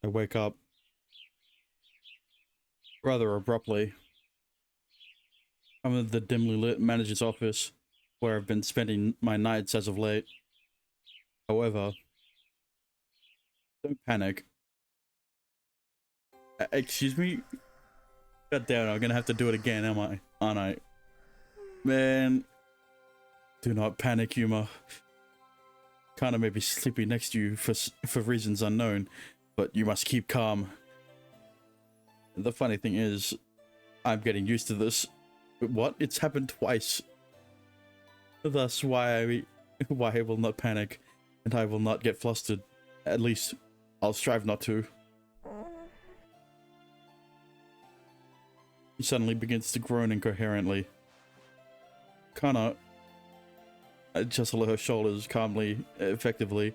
I wake up rather abruptly. I'm in the dimly lit manager's office, where I've been spending my nights as of late. However, don't panic. Excuse me? God damn it, I'm gonna have to do it again, am I? Aren't I? Man, do not panic, Yuma. Kana may be sleeping next to you for reasons unknown, but you must keep calm. The funny thing is, I'm getting used to this. What? It's happened twice. Thus, why I will not panic, and I will not get flustered. At least, I'll strive not to. He suddenly begins to groan incoherently. Kana jostle her shoulders calmly, effectively,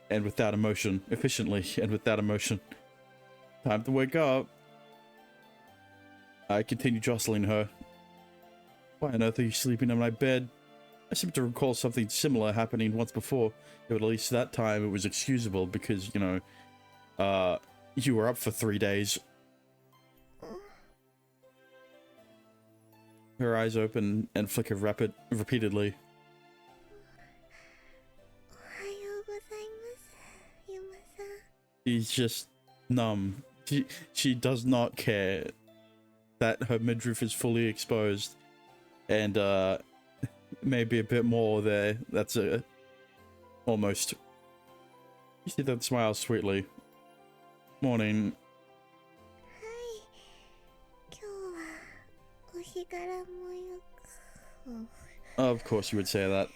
and without emotion. Efficiently, and without emotion. Time to wake up. I continue jostling her. Why on earth are you sleeping in my bed? I seem to recall something similar happening once before. But at least that time it was excusable because, you know, you were up for 3 days. Her eyes open and flicker repeatedly. She's just numb. She does not care that her midriff is fully exposed. And, maybe a bit more there. That's almost. You see that smile sweetly. Morning. Of course you would say that.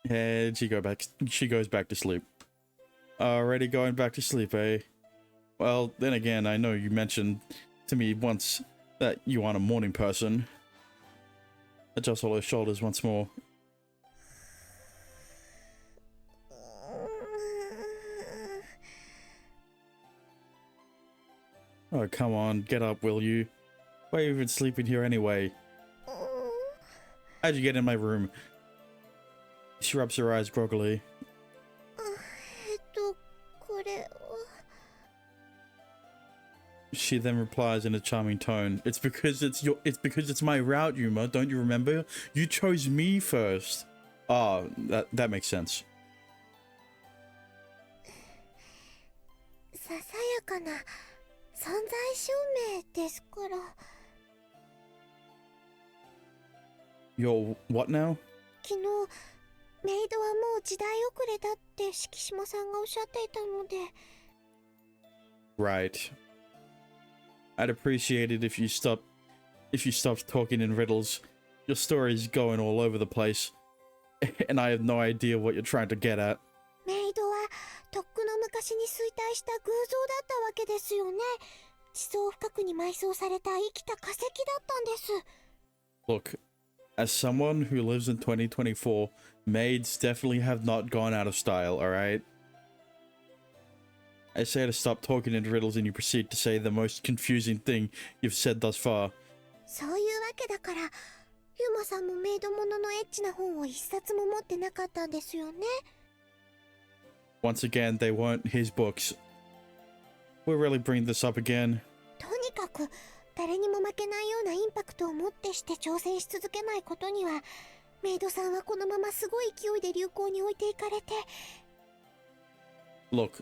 And she goes back to sleep. Already going back to sleep, eh? Well, then again, I know you mentioned to me once that you aren't a morning person. Adjust all her shoulders once more. Oh, come on, get up, will you? Why are you even sleeping here anyway? How'd you get in my room? She rubs her eyes groggily. She then replies in a charming tone, It's because it's my route, Yuma, don't you remember? You chose me first. Ah, that makes sense. You're what now? Right. I'd appreciate it if you stopped talking in riddles. Your story's going all over the place, and I have no idea what you're trying to get at. Look, as someone who lives in 2024, maids definitely have not gone out of style, alright? I say to stop talking in riddles and you proceed to say the most confusing thing you've said thus far. Once again, they weren't his books. We're really bringing this up again. Look,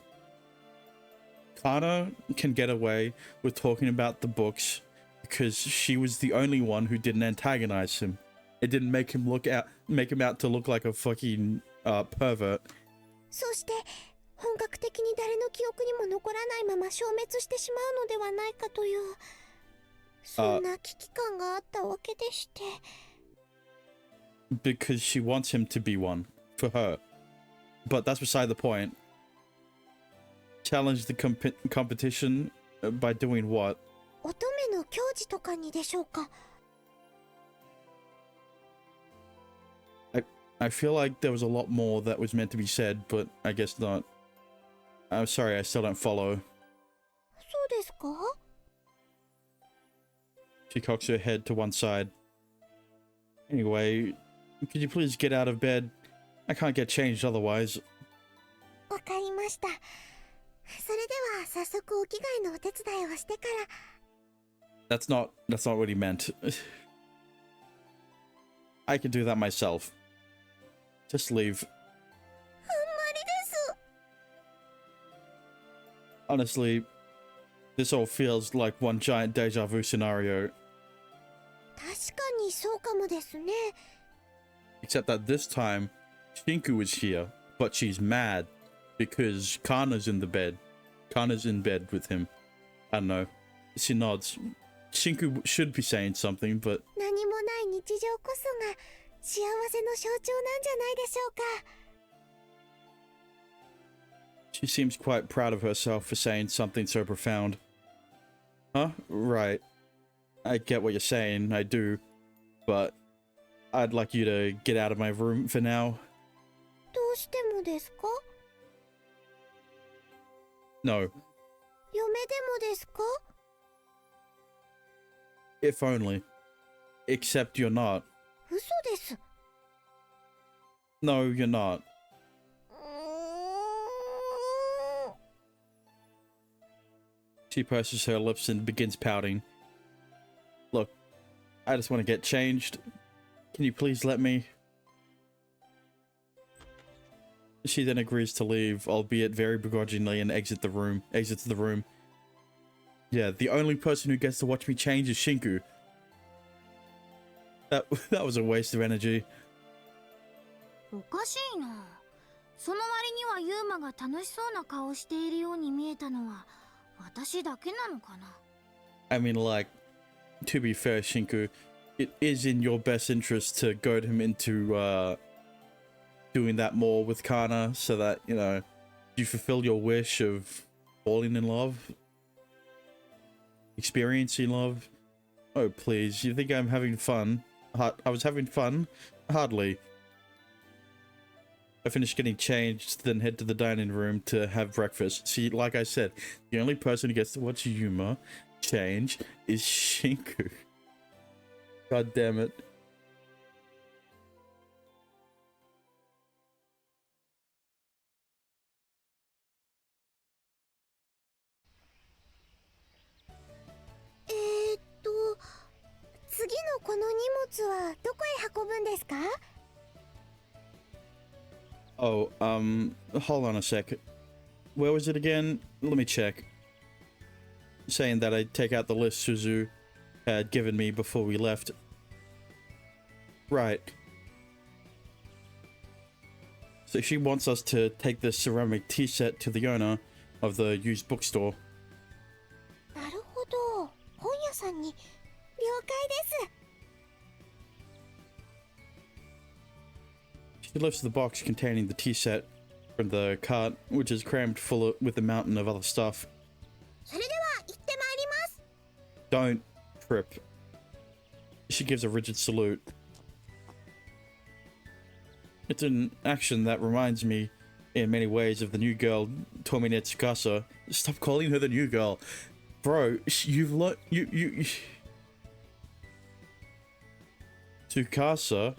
Kana can get away with talking about the books because she was the only one who didn't antagonize him. It didn't make him out to look like a fucking pervert. Because she wants him to be one for her. But that's beside the point. Challenge the competition by doing what? I feel like there was a lot more that was meant to be said, but I guess not. I'm sorry, I still don't follow. She cocks her head to one side. Anyway, could you please get out of bed? I can't get changed otherwise. それでは早速お着替えのお手伝いをしてから。 That's not what he meant. I can do that myself. Just leave. あんまりです。 Honestly, this all feels like one giant deja vu scenario. 確かにそうかもですね。 Except that this time, Shinku is here, but she's mad because Kana's in the bed. Kana's in bed with him. I don't know. She nods. Shinku should be saying something, but 何もない日常こそが幸せの象徴なんじゃないでしょうか。 she seems quite proud of herself for saying something so profound. Huh? Right. I get what you're saying, I do. But I'd like you to get out of my room for now. どうしてもですか？ No. 嫁でもですか？ If only. Except you're not. 嘘です。 No, you're not. うーん。 She purses her lips and begins pouting. Look, I just want to get changed. Can you please let me? She then agrees to leave, albeit very begrudgingly, and exits the room. Yeah, the only person who gets to watch me change is Shinku. That was a waste of energy. おかしいな。その割にはユーマが楽しそうな顔しているように見えたのは私だけなのかな。I mean, like, to be fair, Shinku, it is in your best interest to goad him into doing that more with Kana, so that, you know, you fulfill your wish of falling in love, experiencing love. Oh, please, you think I'm having fun? I was having fun? Hardly. I finished getting changed, then head to the dining room to have breakfast. See, like I said, the only person who gets to watch Yuma change is Shinku. God damn it. ?次のこの荷物はどこへ運ぶんですか？ Oh, hold on a sec. Where was it again? Let me check. Saying that I'd take out the list Suzu had given me before we left. Right. So she wants us to take this ceramic tea set to the owner of the used bookstore. なるほど。本屋さんに。了解です。 She lifts the box containing the tea set from the cart, which is crammed full with a mountain of other stuff. それでは行ってまいります。 Don't trip. She gives a rigid salute. It's an action that reminds me in many ways of the new girl, Tomine Tsukasa. Stop calling her the new girl. Bro, you've learned... You... Tsukasa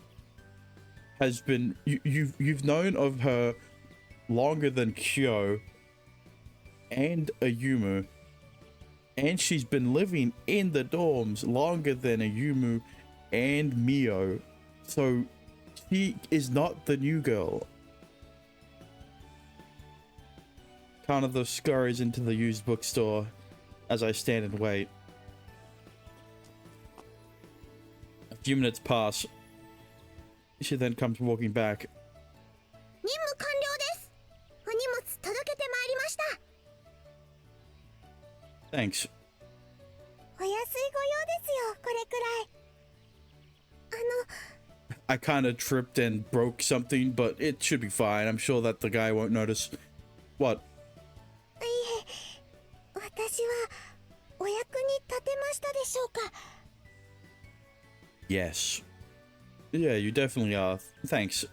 has been... You've known of her longer than Kyo and Ayumu. And she's been living in the dorms longer than Ayumu and Mio. So she is not the new girl. Kanada scurries into the used bookstore as I stand and wait. A few minutes pass. She then comes walking back. 任務完了です。お荷物届けてまいりました。 Thanks. お安いご用ですよ、これくらい。I kind of tripped and broke something, but it should be fine. I'm sure that the guy won't notice. What? いえ、私はお役に立てましたでしょうか。 Yes. Yeah, you definitely are. Thanks.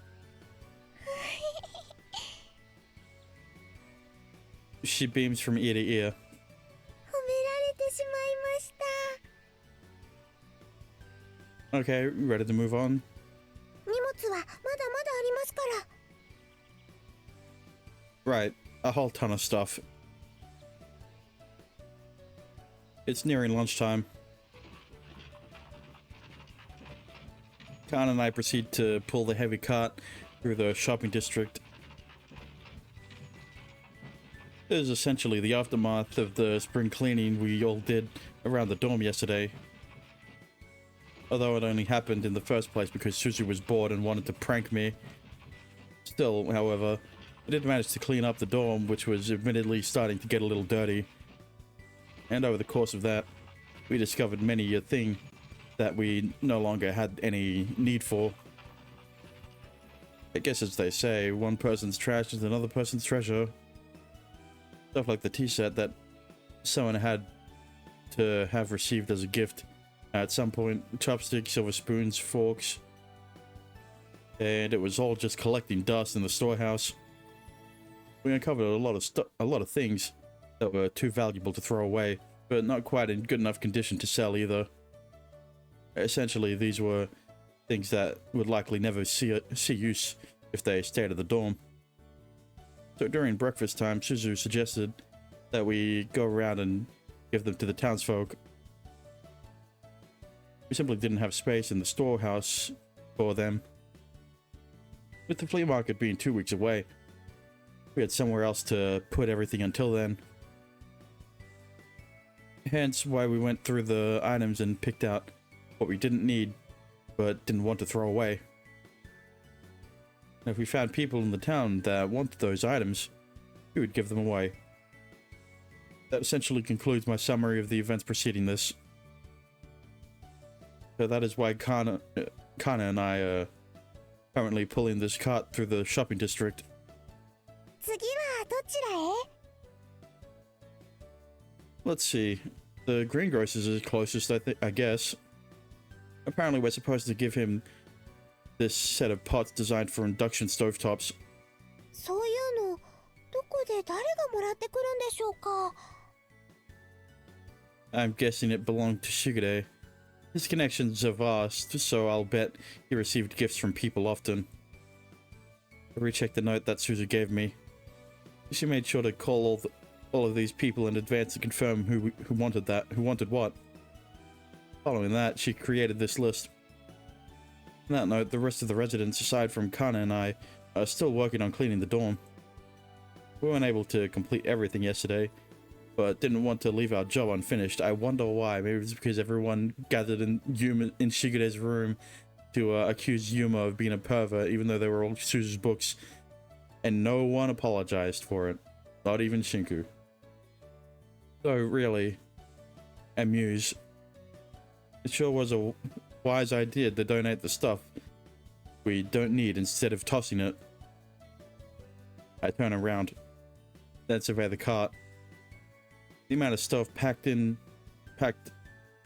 She beams from ear to ear. 褒められてしまいました。 Okay, ready to move on? 荷物はまだまだありますから。 Right, a whole ton of stuff. It's nearing lunchtime. Kana and I proceed to pull the heavy cart through the shopping district. It is essentially the aftermath of the spring cleaning we all did around the dorm yesterday. Although it only happened in the first place because Suzu was bored and wanted to prank me. Still, however, I did manage to clean up the dorm, which was admittedly starting to get a little dirty. And over the course of that, we discovered many a thing that we no longer had any need for. I guess as they say, one person's trash is another person's treasure. Stuff like the tea set that someone had to have received as a gift at some point. Chopsticks, silver spoons, forks. And it was all just collecting dust in the storehouse. We uncovered a lot of things that were too valuable to throw away, but not quite in good enough condition to sell either. Essentially, these were things that would likely never see use if they stayed at the dorm. So during breakfast time, Suzu suggested that we go around and give them to the townsfolk. We simply didn't have space in the storehouse for them. With the flea market being 2 weeks away, we had somewhere else to put everything until then. Hence why we went through the items and picked out what we didn't need, but didn't want to throw away. If we found people in the town that wanted those items, we would give them away. That essentially concludes my summary of the events preceding this. So that is why Kana and I are currently pulling this cart through the shopping district. 次はどちらへ？ Let's see. The greengrocer's is closest, I guess. Apparently we're supposed to give him this set of pots designed for induction stovetops. そういうのどこで誰がもらってくるんでしょうか？ I'm guessing it belonged to Shigure. His connections are vast, so I'll bet he received gifts from people often. I rechecked the note that Suzu gave me. She made sure to call all of these people in advance to confirm who wanted what. Following that, she created this list. On that note, the rest of the residents, aside from Kana and I, are still working on cleaning the dorm. We weren't able to complete everything yesterday, but didn't want to leave our job unfinished. I wonder why. Maybe it's because everyone gathered in Shigure's room to accuse Yuma of being a pervert, even though they were all Suzu's books, and no one apologized for it. Not even Shinku. So really, Amuse, it sure was a wise idea to donate the stuff we don't need instead of tossing it. I turn around, then survey the cart. The amount of stuff packed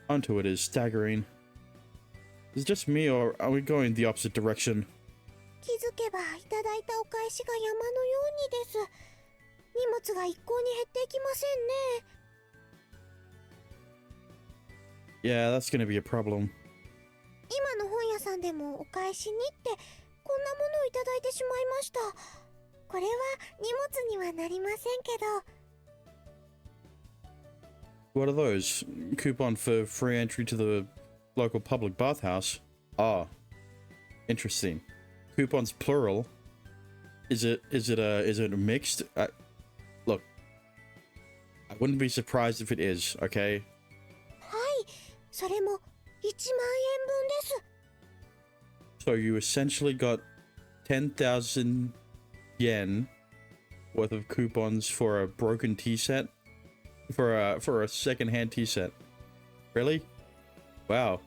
onto it is staggering. Is it just me, or are we going the opposite direction? 気づけばいただいたお返しが山のようにです。荷物が一向に減っていきませんね。 Yeah, that's gonna be a problem. 今の本屋さんでもお返しにってこんなものをいただいてしまいました。これは荷物にはなりませんけど。 What are those? Coupon for free entry to the local public bathhouse? Ah, interesting. Coupons plural. Is it mixed? Look, I wouldn't be surprised if it is, okay? はい、それも1万円分です。 So you essentially got 10,000 yen worth of coupons for a broken tea set? For a second-hand tea set? Really? Wow.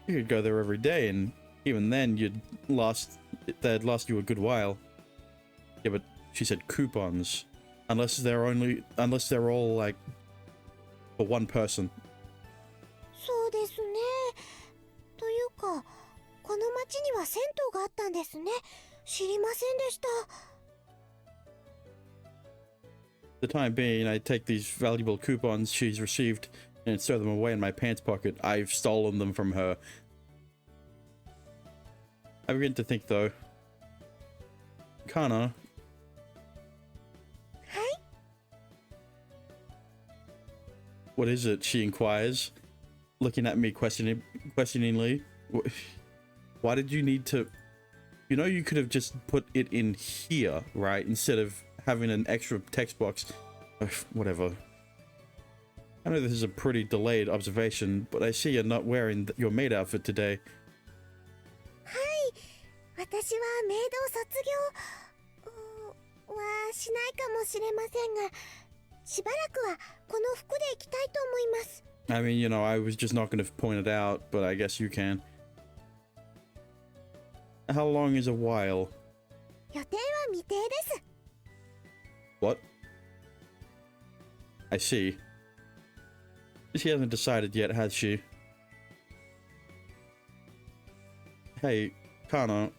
You could go there every day, and even then they'd last you a good while. Yeah, but she said coupons. Unless they're all like for one person. そうですね。というか、この町には銭湯があったんですね。知りませんでした。 For the time being, I take these valuable coupons she's received and throw them away in my pants pocket. I've stolen them from her. I begin to think, though. Kana. はい。What is it? She inquires, looking at me questioningly. Why did you need to? You know, you could have just put it in here, right? Instead of having an extra text box. Whatever. I know this is a pretty delayed observation, but I see you're not wearing your maid outfit today. 私はメイド卒業はしないかもしれませんが、しばらくはこの服で行きたいと思います。I mean, you know, I was just not going to point it out, but I guess you can. How long is a while? 予定は未定です。What? I see. She hasn't decided yet, has she? Hey, Kana.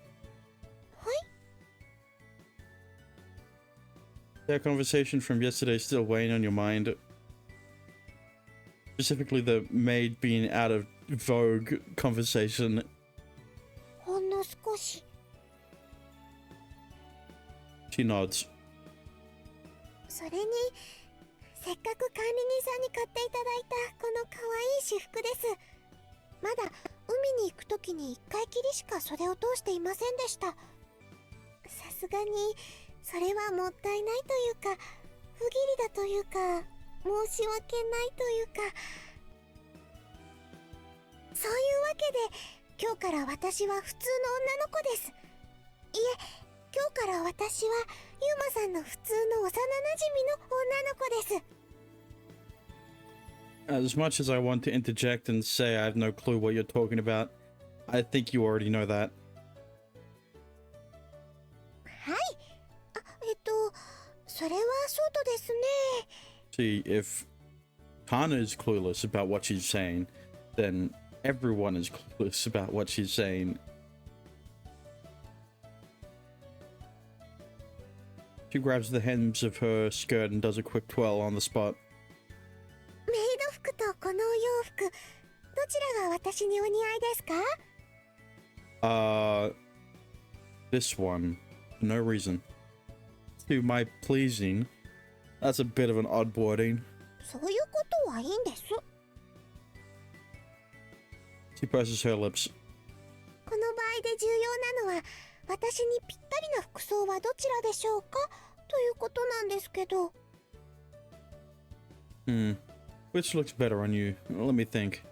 That conversation from yesterday still weighing on your mind? Specifically the maid being out of vogue conversation. ほんの少し。 She nods. それに、せっかく管理人さんに買っていただいたこの可愛い私服です。まだ海に行くときに1回きりしか袖を通していませんでした。さすがにそれはもったいないというか、不義理だというか、申し訳ないというか、そういうわけで今日から私は普通の女の子です。いえ、今日から私はユーマさんの普通の幼馴染の女の子です。As much as I want to interject and say I have no clue what you're talking about, I think you already know that. はい。それはそうとですね。See, if Kana is clueless about what she's saying, then everyone is clueless about what she's saying. She grabs the hems of her skirt and does a quick twirl on the spot. メイド服とこのお洋服、どちらが私にお似合いですか？ This one. For no reason. To my pleasing. That's a bit of an odd wording. そういうことはいいんです。She purses her lips. この場合で重要なのは、私にぴったりな服装はどちらでしょうかということなんですけど。Which looks better on you? Let me think.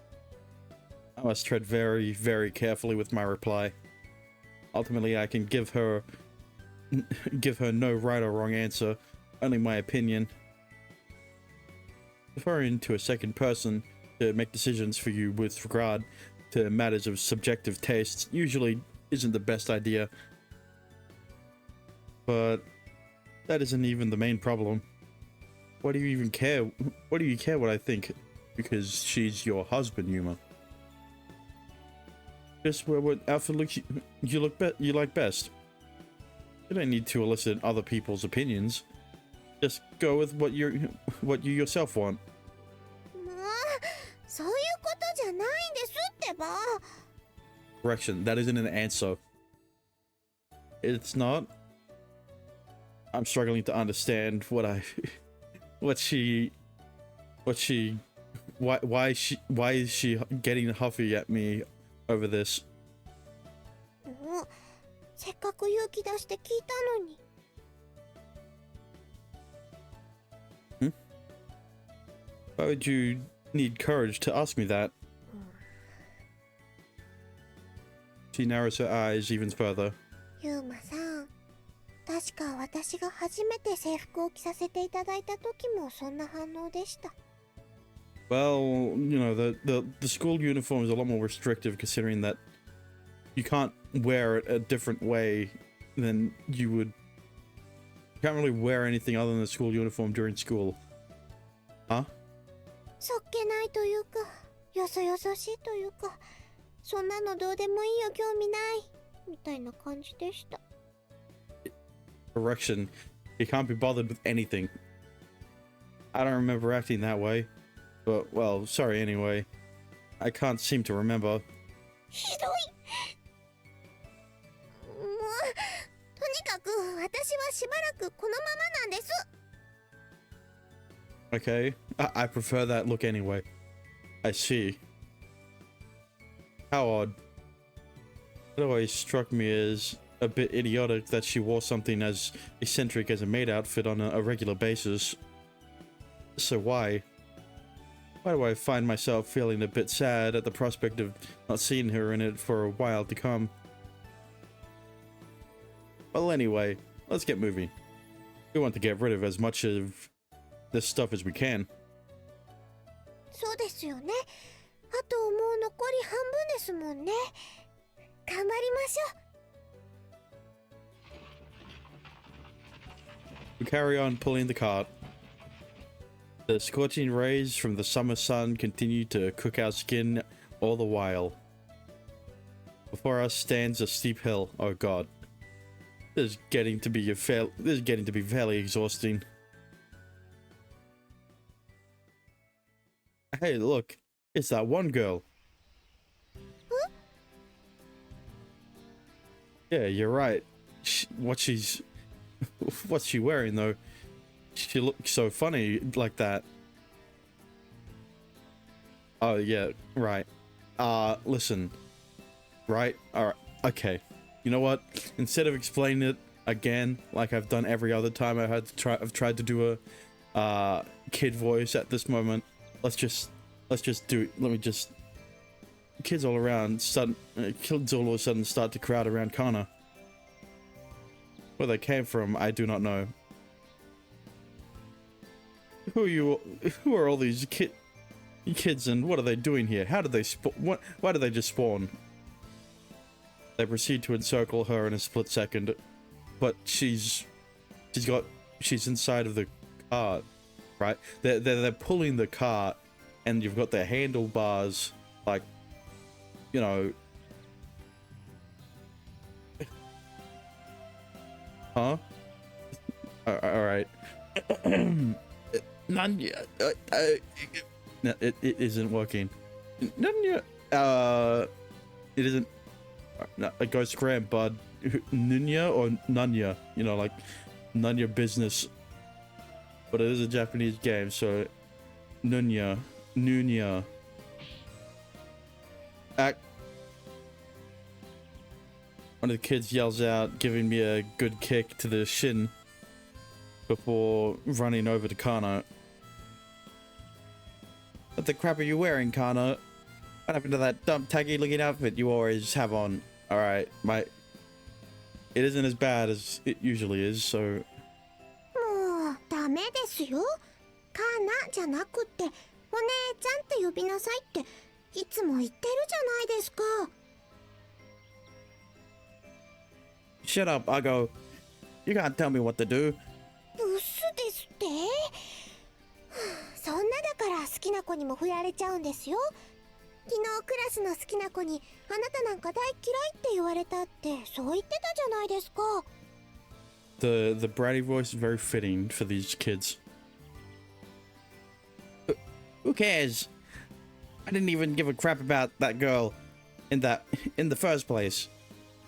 I must tread very, very carefully with my reply. Ultimately, I can give her no right or wrong answer, only my opinion. Referring to a second person to make decisions for you with regard to matters of subjective tastes usually isn't the best idea. But that isn't even the main problem. Why do you even care? What do you care what I think? Because she's your husband, Yuma. Just wear what outfit you like best. You don't need to elicit other people's opinions. Just go with what you yourself want. もう、そういうことじゃないんですってば。 Correction, that isn't an answer. It's not. I'm struggling to understand why is she getting huffy at me over this? もう、せっかく勇気出して聞いたのに。Why would you need courage to ask me that? She narrows her eyes even further. ユーマさん、確か私が初めて制服を着させていただいた時もそんな反応でした。Well, you know, the school uniform is a lot more restrictive considering that you can't wear it a different way than you would. You can't really wear anything other than the school uniform during school. Huh? そっけないというか、よそよそしいというか、そんなのどうでもいいよ、興味ない、みたいな感じでした。Correction, you can't be bothered with anything. I don't remember acting that way. But, well, sorry anyway. I can't seem to remember. ひどい。もう、とにかく私はしばらくこのままなんです。Okay, I prefer that look anyway. I see. How odd. It always struck me as a bit idiotic that she wore something as eccentric as a maid outfit on a regular basis. So why? Why do I find myself feeling a bit sad at the prospect of not seeing her in it for a while to come? Well, anyway, let's get moving. We want to get rid of as much of this stuff as we can. そうですよね。あともう残り半分ですもんね。頑張りましょう。 We carry on pulling the cart. The scorching rays from the summer sun continue to cook our skin all the while. Before us stands a steep hill. Oh god. This is getting to be fairly exhausting. Hey, look. It's that one girl. Huh? Yeah, you're right. What's she wearing though? She looks so funny like that. Oh yeah, right. Listen. Right? Alright, okay. You know what? Instead of explaining it again, like I've done every other time I've tried to do a kid voice at this moment, let's just do it. Let me just... Kids all of a sudden start to crowd around Kana. Where they came from, I do not know. Who are all these kids and what are they doing here? How did they why did they just spawn? They proceed to encircle her in a split second, but she's inside of the cart, right? They're pulling the cart, and you've got the handlebars, like, you know. Huh? All right. Nanya, no, it isn't working. Nanya, it isn't. No, go scram, bud. Nunya or Nanya, you know, like none your business. But it is a Japanese game, so Nunya. One of the kids yells out, giving me a good kick to the shin before running over to Kana. What the crap are you wearing, Kana? What happened to that dumb taggy looking outfit you always have on? Alright, it isn't as bad as it usually is, so... もうダメですよ。カナじゃなくってお姉ちゃんって呼びなさいっていつも言ってるじゃないですか。 Shut up, Ugo. You can't tell me what to do. ブスですって。そんなだから好きな子にも振られちゃうんですよ。昨日クラスの好きな子にあなたなんか大嫌いって言われたってそう言ってたじゃないですか。 The bratty voice is very fitting for these kids. Who cares? I didn't even give a crap about that girl in the first place.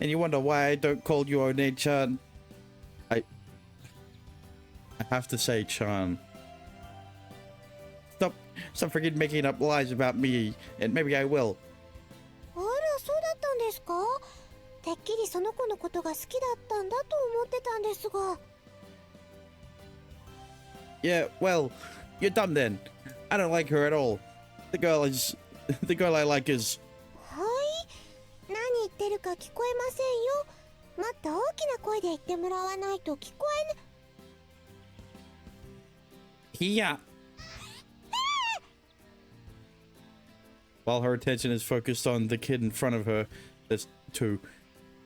And you wonder why I don't call you One-chan. I have to say Chan. Stop freaking making up lies about me, and maybe I will. あら、そうだったんですか。てっきりその子のことが好きだったんだと思ってたんですが。 Yeah, well, you're dumb then. I don't like her at all. The girl I like is... はい、何言ってるか聞こえませんよ。もっと大きな声で言ってもらわないと聞こえな。 Yeah. While her attention is focused on the kid in front of her, there's two.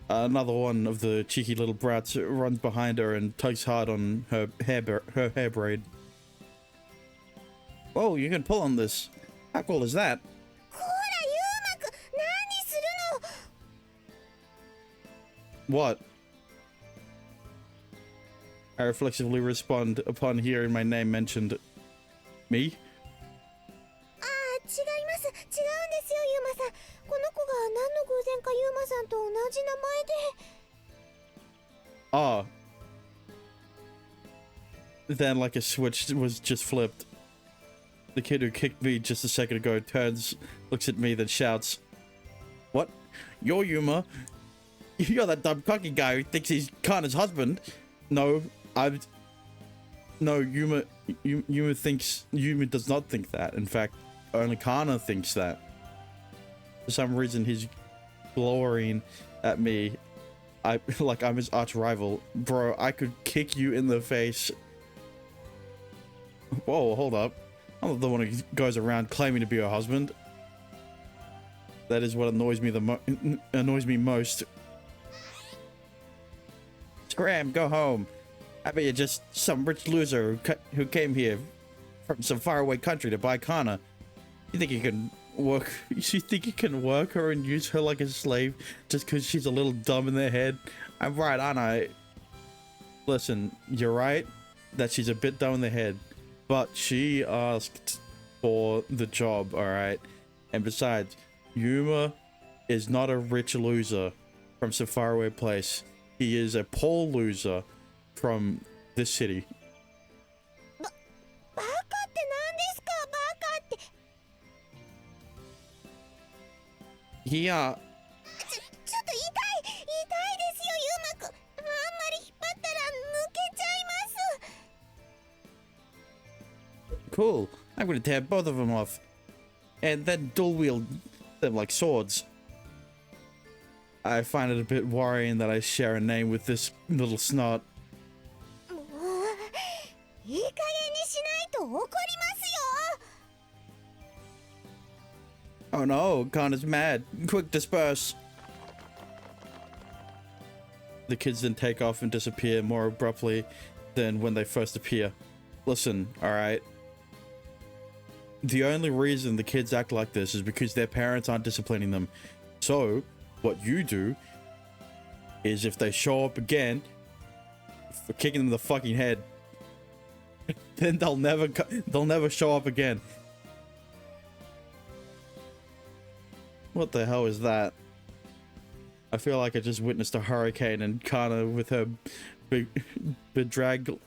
Another one of the cheeky little brats runs behind her and tugs hard on her hair braid. Whoa, you can pull on this. How cool is that? ほら、ユーマくん、何するの。 What? I reflexively respond upon hearing my name mentioned. Me? ああ、違います。違うんですよ、ユーマさん。この子が何の偶然かユーマさんと同じ名前で。 Ah. Then like a switch was just flipped. The kid who kicked me just a second ago turns, looks at me, then shouts, "What? You're Yuma? You're that dumb cocky guy who thinks he's Kana's husband." No, no, Yuma does not think that. In fact, only Kana thinks that. For some reason, he's glowering at me. Like I'm his arch rival. Bro, I could kick you in the face. Whoa, hold up. I'm not the one who goes around claiming to be her husband. That is what annoys me most. Scram, go home. I bet you're just some rich loser who came here from some faraway country to buy Kana. You think you can work? You think you can work her and use her like a slave just because she's a little dumb in the head? I'm right, aren't I? Listen, you're right that she's a bit dumb in the head, but she asked for the job, all right? And besides, Yuma is not a rich loser from some faraway place. He is a poor loser from this city. バカって何ですか？バカって。He ちょっと痛いですよ、ユーマくん。あんまり引っ張ったら抜けちゃいます。 cool. I'm gonna tear both of them off and then dual wield them like swords. I find it a bit worrying that I share a name with this little snot. もういい加減にしないと怒りますよ。 Oh no, Kana's mad. Quick, disperse. The kids then take off and disappear more abruptly than when they first appear. Listen, alright? The only reason the kids act like this is because their parents aren't disciplining them. So, what you do is if they show up again for kicking them in the fucking head, then they'll never show up again. What the hell is that? I feel like I just witnessed a hurricane and Kana with her bedraggled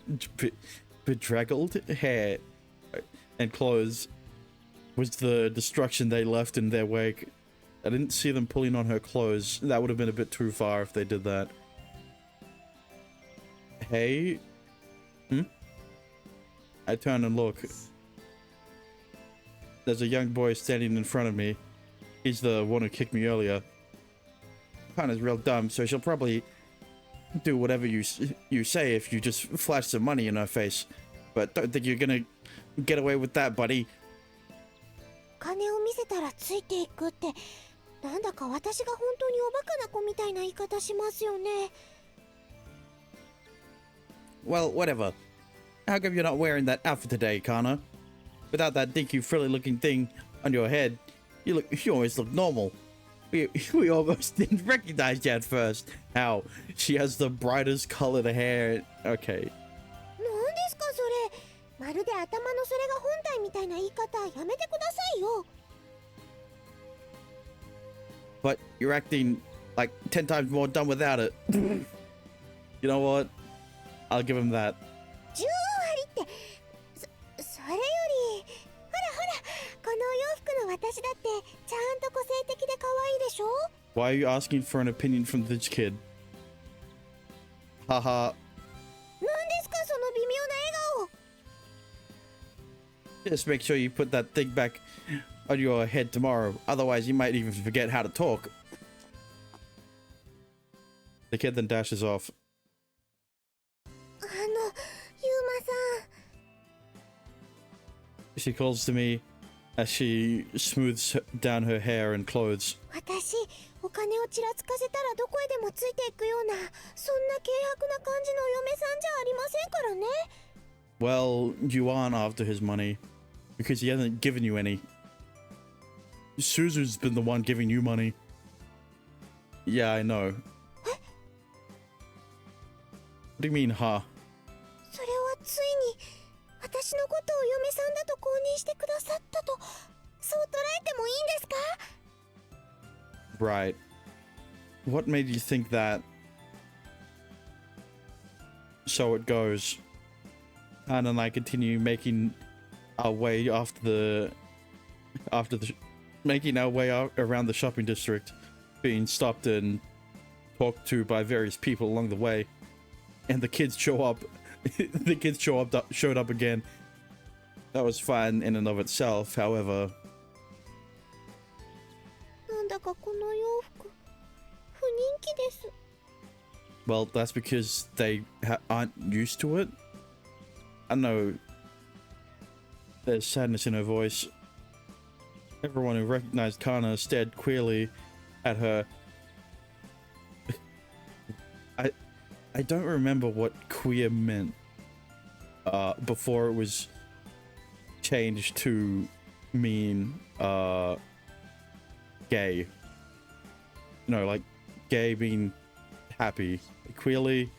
hair and clothes was the destruction they left in their wake. I didn't see them pulling on her clothes. That would have been a bit too far if they did that. Hey? I turn and look. There's a young boy standing in front of me. He's the one who kicked me earlier. Kana's real dumb, so she'll probably do whatever you say if you just flash some money in her face. But don't think you're gonna get away with that, buddy. 金を見せたらついていくって、なんだか私が本当におバカな子みたいな言い方しますよね。 Well, whatever. How come you're not wearing that outfit today, Kana? Without that dinky frilly looking thing on your head, you always look normal. We almost didn't recognize you at first. How? She has the brightest colored hair. Okay. なんですかそれ。まるで頭のそれが本体みたいな言い方やめてくださいよ。 But you're acting like 10 times more dumb without it. You know what? I'll give him that. 10割って、それより、ほらほら、このお洋服の私だってちゃんと個性的で可愛いでしょ？ Why are you asking for an opinion from this kid? Haha. なんですかその微妙な笑顔。 Just make sure you put that thing back on your head tomorrow. Otherwise, you might even forget how to talk. The kid then dashes off. ユーマさん。 She calls to me as she smooths down her hair and clothes. 私、お金をちらつかせたらどこへでもついていくような、そんな軽薄な感じのお嫁さんじゃありませんからね。 Well, you aren't after his money because he hasn't given you any. Suzu's been the one giving you money. Yeah, I know. What do you mean, huh? それはついに、私のことをお嫁さんだと公認してくださったと、そう捉えてもいいんですか？ Right. What made you think that? So it goes. Anna and I continue making our way making our way out around the shopping district, being stopped and talked to by various people along the way, and the kids show up. The kids showed up again. That was fine in and of itself. However, なんだかこの洋服不人気です。 well, that's because they aren't used to it. I know there's sadness in her voice. Everyone who recognized Kana stared queerly at her. I don't remember what queer meant before it was changed to mean gay. No, like gay being happy. Queerly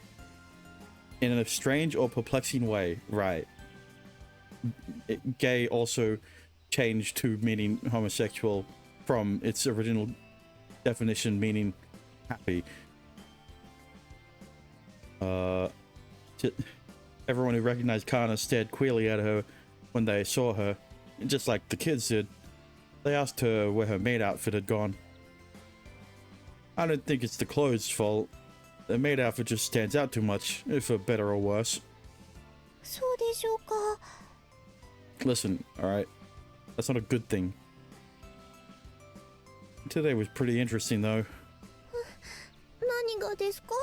in a strange or perplexing way, right? Gay also changed to meaning homosexual from its original definition meaning happy. Everyone who recognized Kana stared queerly at her when they saw her, just like the kids did. They asked her where her maid outfit had gone. I don't think it's the clothes' fault. The maid outfit just stands out too much, for better or worse. そうでしょうか。 Listen, alright? That's not a good thing. Today was pretty interesting though. 何がですか？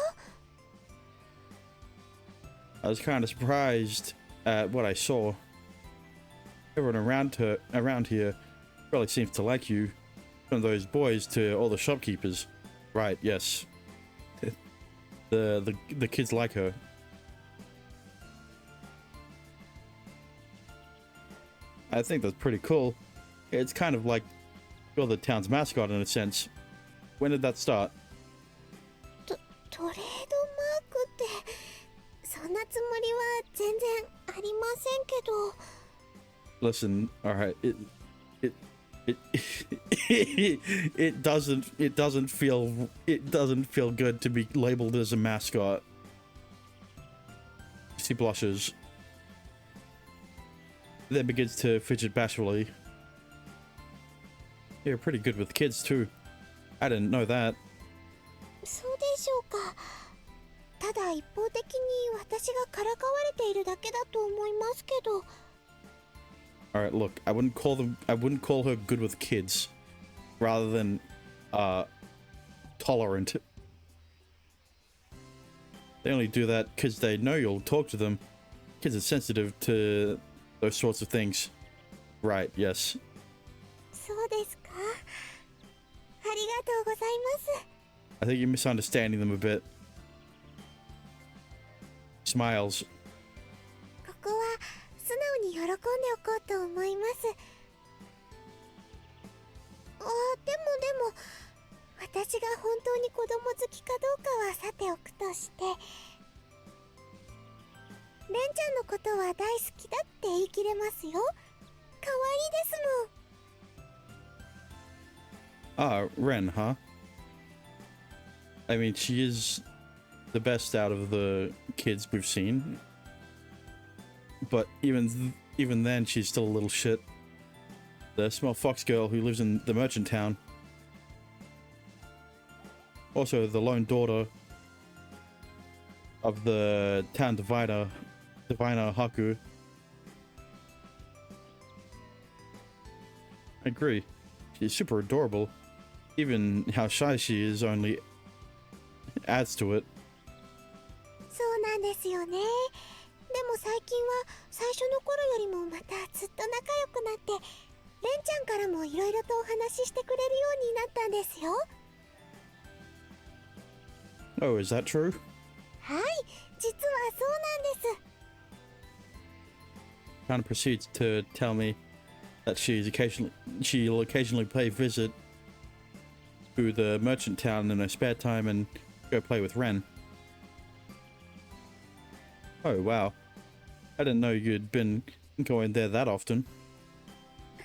I was kind of surprised at what I saw. Everyone around here really seems to like you. From those boys to all the shopkeepers. Right, yes. The kids like her. I think that's pretty cool. It's kind of like you're the town's mascot in a sense. When did that start? トレードマークってそんなつもりは全然ありませんけど。 Listen, alright, it doesn't feel good to be labeled as a mascot. She blushes. Then begins to fidget bashfully. You're pretty good with kids too. I didn't know that. そうでしょうか。ただ一方的に私がからかわれているだけだと思いますけど。 Alright, look, I wouldn't call her good with kids rather than tolerant. They only do that because they know you'll talk to them. Kids are sensitive to those sorts of things. Right, yes. そうですか。ありがとうございます。 I think you're misunderstanding them a bit. Smiles. ここは素直に喜んでおこうと思います。でも私が本当に子供好きかどうかはさておくとして、レンちゃんのことは大好きだって言い切れますよ。可愛いですもん。 Ah, Ren, huh? I mean, she is the best out of the kids we've seen. But even then, she's still a little shit. The small fox girl who lives in the merchant town. Also, the lone daughter of the town diviner Haku. I agree. She's super adorable. Even how shy she is only adds to it. そうなんですよね。でも最近は最初の頃よりもまたずっと仲良くなって、レンちゃんからもいろいろとお話ししてくれるようになったんですよ。 Oh, is that true? はい、実はそうなんです。 Kind of proceeds to tell me that she'll occasionally pay visit to the merchant town in her spare time and go play with Ren. Oh wow. I didn't know you'd been going there that often. は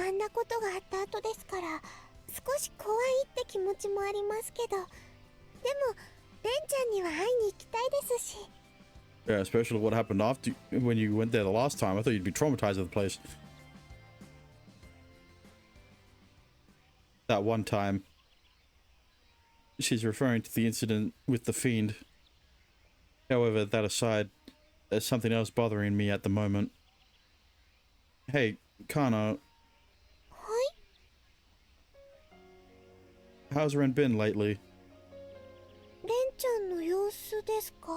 い、あんなことがあった後ですから少し怖いって気持ちもありますけど、でもレンちゃんには会いに行きたいですし。Yeah, especially what happened after when you went there the last time. I thought you'd be traumatized of the place. That one time. She's referring to the incident with the fiend. However, that aside, there's something else bothering me at the moment. Hey, Kana, はい。 how's Ren been lately? レンちゃんの様子ですか？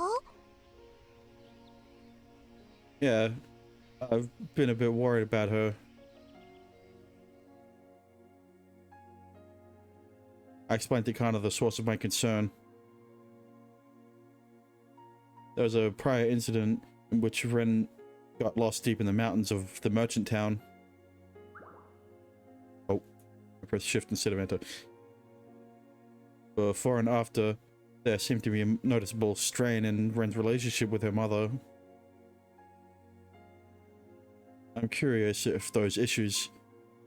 Yeah, I've been a bit worried about her. I explained to Kana the source of my concern. There was a prior incident in which Ren got lost deep in the mountains of the merchant town. Oh, I pressed shift instead of enter. Before and after, there seemed to be a noticeable strain in Ren's relationship with her mother. I'm curious if those issues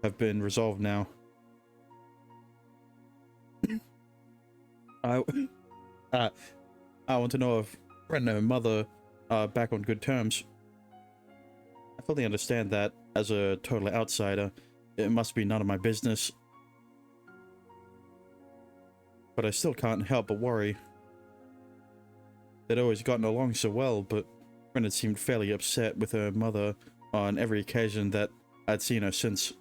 have been resolved now. I want to know if Ren and her mother are back on good terms. I fully understand that, as a total outsider, it must be none of my business. But I still can't help but worry. They'd always gotten along so well, but Ren had seemed fairly upset with her mother on every occasion that I'd seen her since.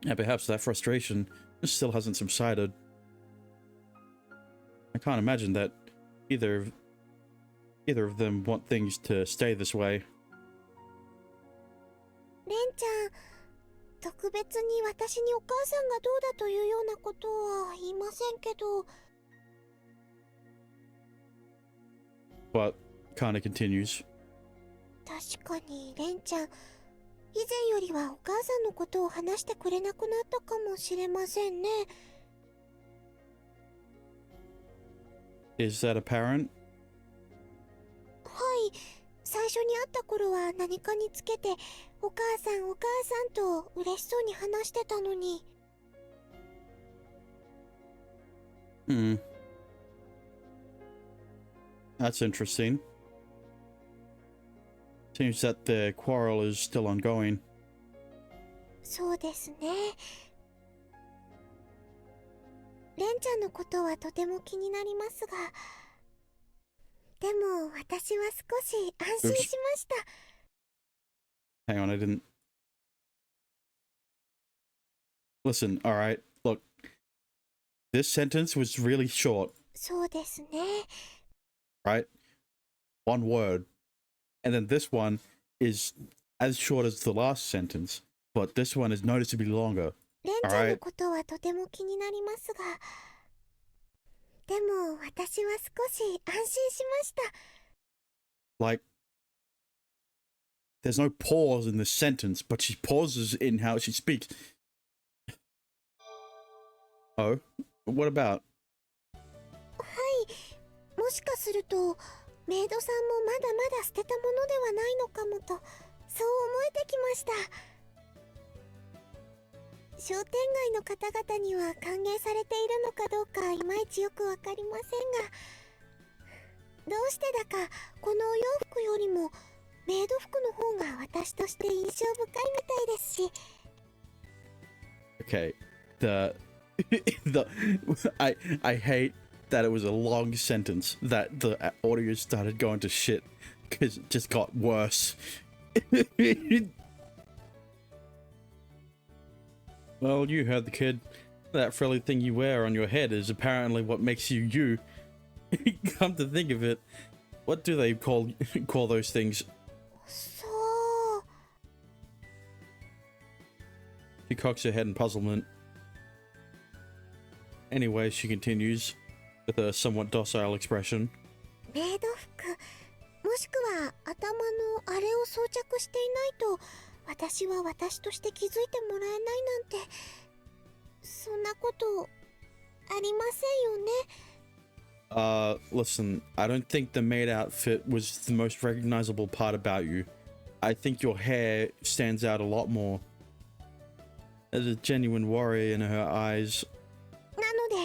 And perhaps that frustration still hasn't subsided. I can't imagine that either of them want things to stay this way. レンちゃん、特別に私にお母さんがどうだというようなことは言いませんけど。 But Kana continues. 確かにレンちゃん、以前よりはお母さんのことを話してくれなくなったかもしれませんね。 Is that apparent? はい、最初に会った頃は何かにつけてお母さんお母さんと嬉しそうに話してたのに。 That's interesting. Seems that the quarrel is still ongoing. そうですね。レンちゃんのことはとても気になりますが、でも私は少し安心しました。 Hang on, I didn't... Listen, alright, look. This sentence was really short. そうですね。 Right? One word. And then this one is as short as the last sentence, but this one is noticeably longer. レンちゃんのことはとても気になりますが、でも私は少し安心しました。 Like, there's no pause in this sentence, but she pauses in how she speaks. Oh? What about? はい、もしかするとメイドさんもまだまだ捨てたものではないのかもと、そう思えてきました。商店街の方々には歓迎されているのかどうかいまいちよくわかりませんが、どうしてだかこのお洋服よりもメイド服の方が私として印象深いみたいですし。 Okay, I hate that it was a long sentence that the audio started going to shit because it just got worse. Well, you heard the kid. That frilly thing you wear on your head is apparently what makes you you. Come to think of it, what do they call those things? そう。 She cocks her head in puzzlement. Anyway, she continues with a somewhat docile expression. メイド服、もしくは頭のあれを装着していないと私は私として気づいてもらえないなんて、そんなことありませんよね。 Listen, I don't think the maid outfit was the most recognizable part about you. I think your hair stands out a lot more. There's a genuine worry in her eyes. なので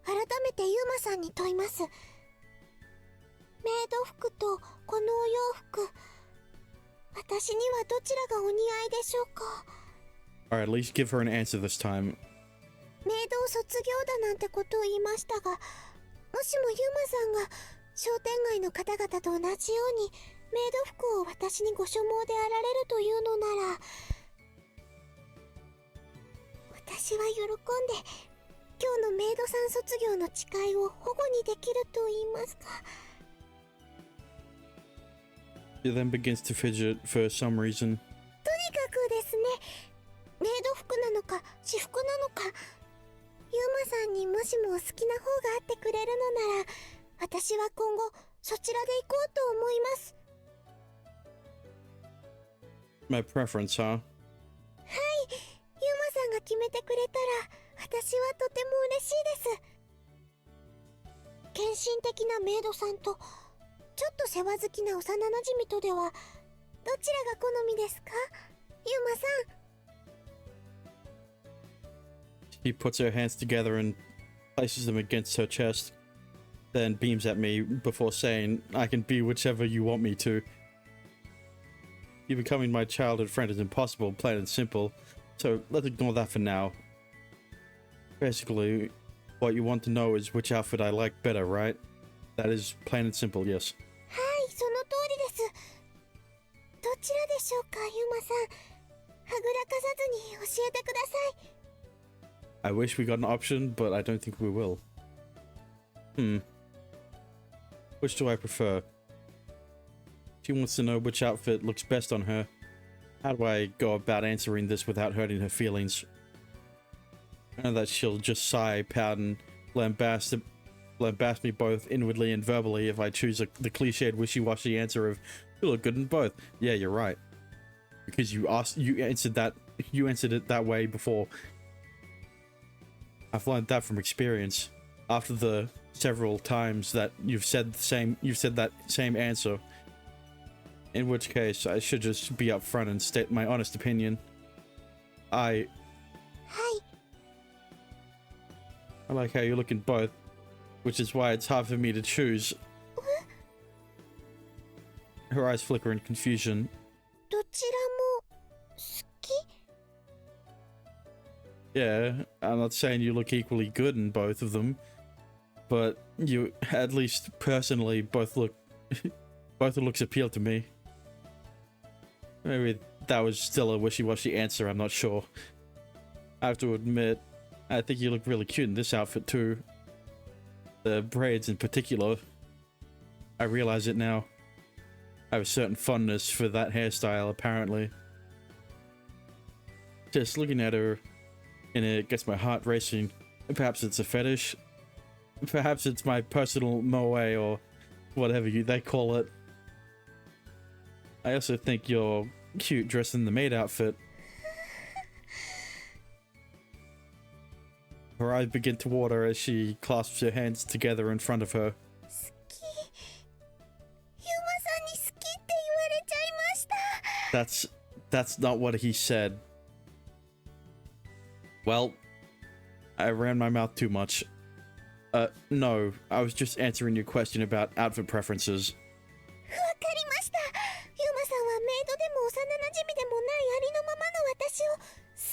改めてユーマさんに問います。メメイド服とこのお洋服、私にはどちらがお似合いでしょうか。 Alright, at least give her an answer this time. メイドを卒業だなんてことを言いましたが、もしもユーマさんが商店街の方々と同じようにメイド服を私にご所望であられるというのなら、私は喜んで今日のメイドさん卒業の誓いを保護にできると言いますか。 She then begins to fidget for some reason. とにかくですね、メイド服なのか私服なのか、ユーマさんにもしも好きな方があってくれるのなら、私は今後そちらで行こうと思います。 My preference, huh? はい、ユーマさんが決めてくれたら私はとても嬉しいです。献身的なメイドさんとちょっと世話好きな幼馴染とではどちらが好みですか、ユーマさん。 She puts her hands together and places them against her chest, then beams at me before saying, I can be whichever you want me to. You becoming my childhood friend is impossible, plain and simple, so let's ignore that for now. Basically, what you want to know is which outfit I like better, right? That is plain and simple, yes. はい、その通りです。どちらでしょうか、ユーマさん。はぐらかさずに教えてください。 I wish we got an option, but I don't think we will. Which do I prefer? She wants to know which outfit looks best on her. How do I go about answering this without hurting her feelings? I know that she'll just sigh, pout, and lambast me both inwardly and verbally if I choose the cliched wishy-washy answer of, you look good in both. Yeah, you're right. Because you answered it that way before. I've learned that from experience. After the several times that you've said that same answer. In which case, I should just be upfront and state my honest opinion. I はい、 like how you look in both, which is why it's hard for me to choose. Her eyes flicker in confusion. どちらも好き？ Yeah, I'm not saying you look equally good in both of them, but you, at least personally, both looks appeal to me. Maybe that was still a wishy-washy answer, I'm not sure. I have to admit, I think you look really cute in this outfit too. The braids in particular. I realize it now. I have a certain fondness for that hairstyle, apparently. Just looking at her, and it gets my heart racing. Perhaps it's a fetish. Perhaps it's my personal moe or whatever they call it. I also think you're cute dressed in the maid outfit. Her eyes begin to water as she clasps her hands together in front of her. 好き。ユーマさんに好きって言われちゃいました。 That's not what he said. Well, I ran my mouth too much. No, I was just answering your question about outfit preferences. わかりました。ユーマさんはメイドでも幼馴染でもないありのままの私を好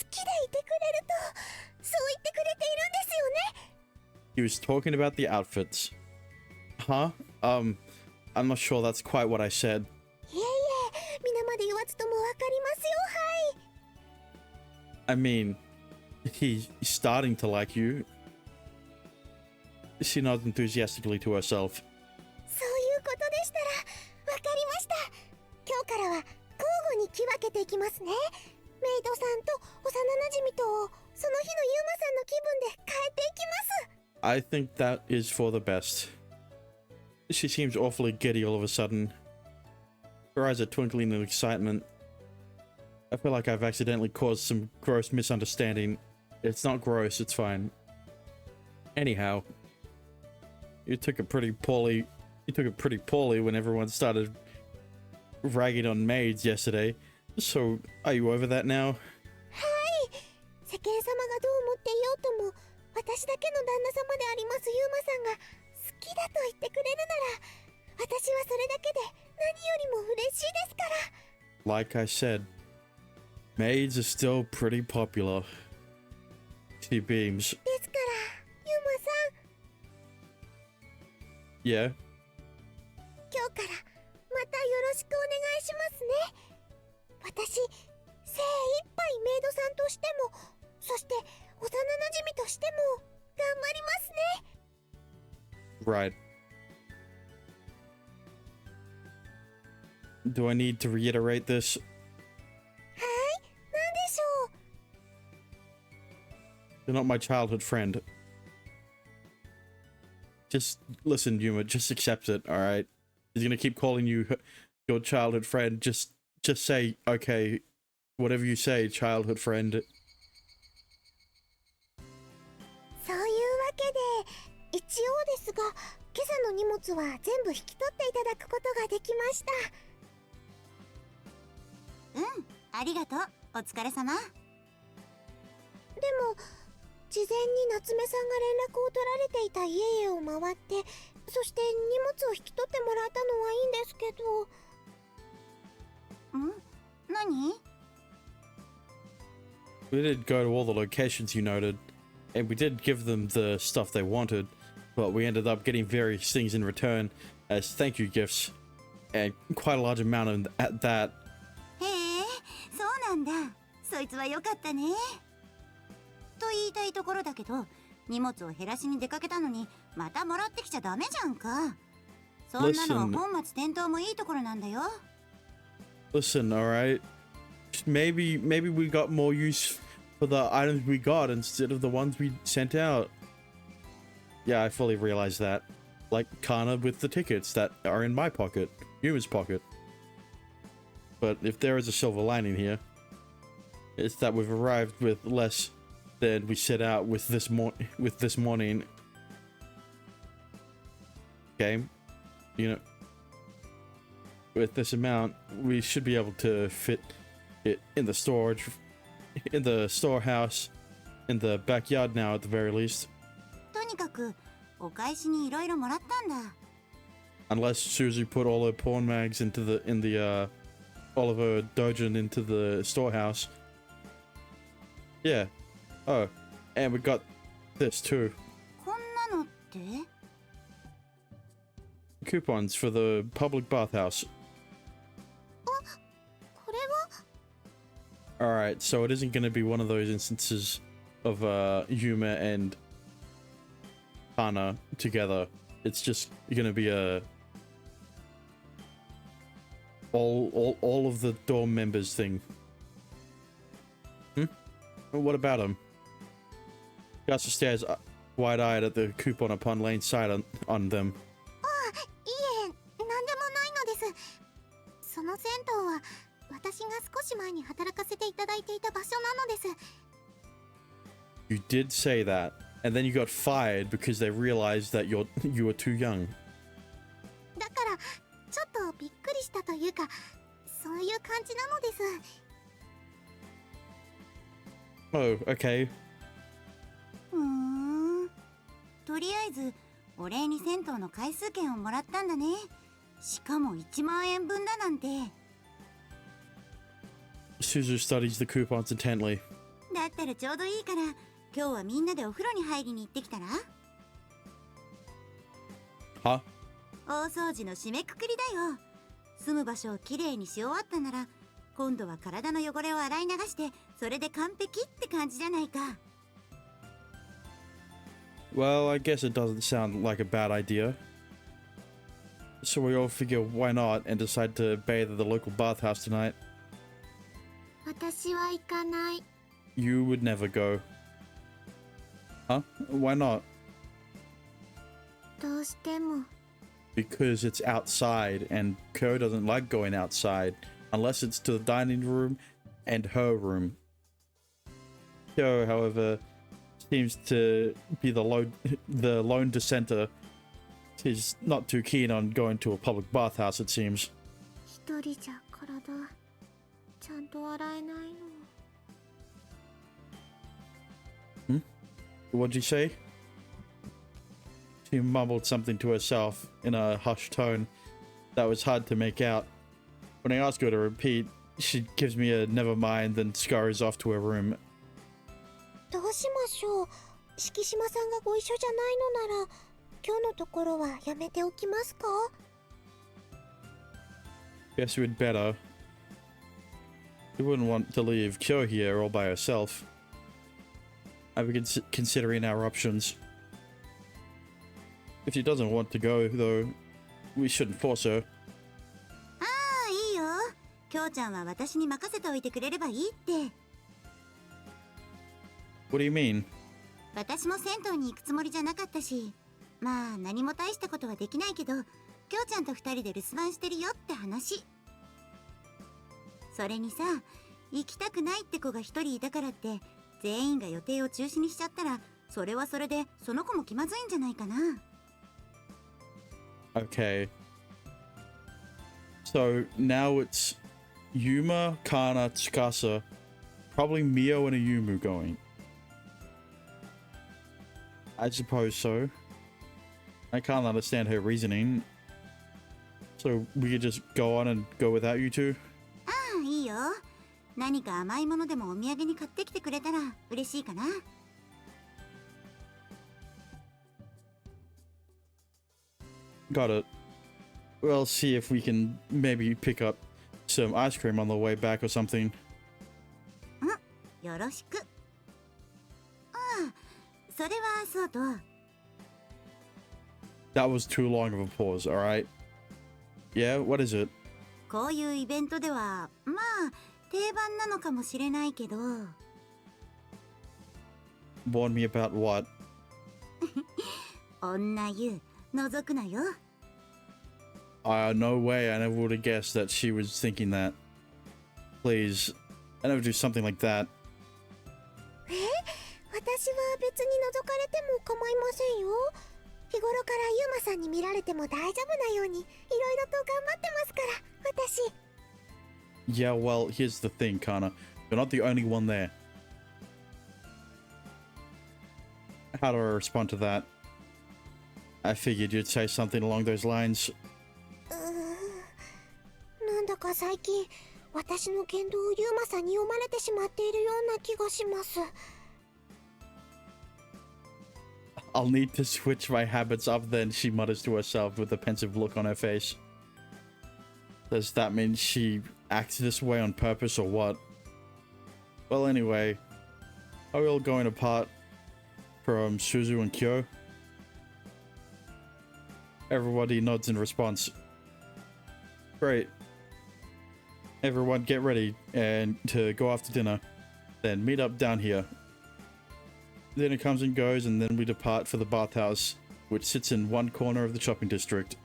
きでいてくれると、そう言ってくれているんですよね。 He was talking about the outfits. Huh? I'm not sure that's quite what I said. いえいえ、皆まで言わずともわかりますよ、はい。 I mean, he's starting to like you. She nods enthusiastically to herself. そういうことでしたら、わかりました。今日からは交互に着分けていきますね。メイドさんと幼馴染とをその日のユーマさんの気分で変えていきます。 I think that is for the best. She seems awfully giddy all of a sudden. Her eyes are twinkling in excitement. I feel like I've accidentally caused some gross misunderstanding. It's not gross, it's fine. Anyhow, you took it pretty poorly when everyone started ragging on maids yesterday. So, are you over that now? はい。世間様がどう思っていようとも、私だけの旦那様でありますユーマさんが好きだと言ってくれるなら、私はそれだけで何よりも嬉しいですから。 Like I said, maids are still pretty popular. She beams. ですからユーマさん、 Yeah? 今日からまたよろしくお願いしますね。私、精一杯メイドさんとしても、そして幼馴染としても頑張りますね。 Right. Do I need to reiterate this? はい、なんでしょう。 You're not my childhood friend. Just listen, Yuma. Just accept it, alright? He's gonna keep calling you your childhood friend. Just say, okay, whatever you say, childhood friend. そういうわけで、一応ですが、今朝の荷物は全部引き取っていただくことができました。うん、ありがとう。お疲れ様。でも、事前に夏目さんが連絡を取られていた家々を回って、そして荷物を引き取ってもらったのはいいんですけど。何？ We did go to all the locations you noted, and we did give them the stuff they wanted, but we ended up getting various things in return as thank you gifts, and quite a large amount at that. へえ、そうなんだ。そいつは良かったね。と言いたいところだけど、荷物を減らしに出かけたのにまたもらってきちゃダメじゃんか。そんなのは本末転倒もいいところなんだよ。Listen, alright? Maybe we got more use for the items we got instead of the ones we sent out. Yeah, I fully realize that. Like Kana with the tickets that are in my pocket, Yuma's pocket. But if there is a silver lining here, it's that we've arrived with less than we set out with this morning. Okay, you know, with this amount, we should be able to fit it in the storage, in the storehouse, in the backyard now at the very least. とにかくお返しにいろいろもらったんだ。 Unless Suzu put all her porn mags all of her dojin into the storehouse. Yeah. Oh, and we got this too. こんなのって？ Coupons for the public bathhouse. これは Alright, so it isn't going to be one of those instances of Yuma and Kana together. It's just going to be all of the dorm members thing. What about him? Gasa stares wide-eyed at the coupon upon laying sight on them. いえ、なんでもないのです。その銭湯は私が少し前に働かせていただいていた場所なのです。 You did say that, and then you got fired because they realized that you were too young. だからちょっとびっくりしたというか、そういう感じなのです。 Oh, okay. とりあえずお礼に銭湯の回数券をもらったんだね。しかも1万円分だなんて。 Suzu studies the coupons intently. だったらちょうどいいから今日はみんなでお風呂に入りに行ってきたら？ Huh? 大掃除の締めくくりだよ。住む場所をきれいにし終わったなら今度は体の汚れを洗い流してそれで完璧って感じじゃないか。 Well, I guess it doesn't sound like a bad idea. So we all figure why not and decide to bathe at the local bathhouse tonight. 私は行かない。 You would never go. Huh? Why not? どうしても。 Because it's outside and Ko doesn't like going outside unless it's to the dining room and her room. Ko, however, seems to be the lone dissenter. He's not too keen on going to a public bathhouse, it seems. 一人じゃ体ちゃんと洗えないの。 What'd you say? She mumbled something to herself in a hushed tone that was hard to make out. When I ask her to repeat, she gives me a never mind, then scurries off to her room. どうしましょう。敷島さんがご一緒じゃないのなら、今日のところはやめておきますか？ Guess we'd better. We wouldn't want to leave Kyo here all by herself. I've been considering our options. If she doesn't want to go, though, we shouldn't force her. ああ、いいよ。きょうちゃんは私に任せておいてくれればいいって。What do you mean? 私も銭湯に行くつもりじゃなかったし、まあ何も大したことはできないけど、きょうちゃんと二人で留守番してるよって話。それにさ、行きたくないって子が一人いたからって全員が予定を中止にしちゃったら、それはそれでその子も気まずいんじゃないかな。Okay. So now it's Yuma, Kana, Tsukasa, probably Mio and Ayumu going. I suppose so. I can't understand her reasoning. So we could just go on and go without you two? ああ、いいよ。何か甘いものでもお土産に買ってきてくれたら嬉しいかな。Got it. We'll see if we can maybe pick up some ice cream on the way back or something. よろしく。ああ、それはそうと。That was too long of a pause, alright? Yeah, what is it? こういうイベントでは、まあ、定番なのかもしれないけど。Warn me about what? 女湯、覗くなよ。No way, I never would have guessed that she was thinking that. Please, I never do something like that. 私は別に覗かれても構いませんよ。日頃からユーマさんに見られても大丈夫なようにいろいろと頑張ってますから、私。Yeah, well, here's the thing, Kana. You're not the only one there. How do I respond to that? I figured you'd say something along those lines. なんだか最近私の言動をユーマさんに読まれてしまっているような気がします。I'll need to switch my habits up then, she mutters to herself with a pensive look on her face. Does that mean she acts this way on purpose or what? Well, anyway, are we all going apart from Suzu and Kyo? Everybody nods in response. Great. Everyone get ready and to go off to dinner. Then meet up down here. Dinner comes and goes, and then we depart for the bathhouse, which sits in one corner of the shopping district.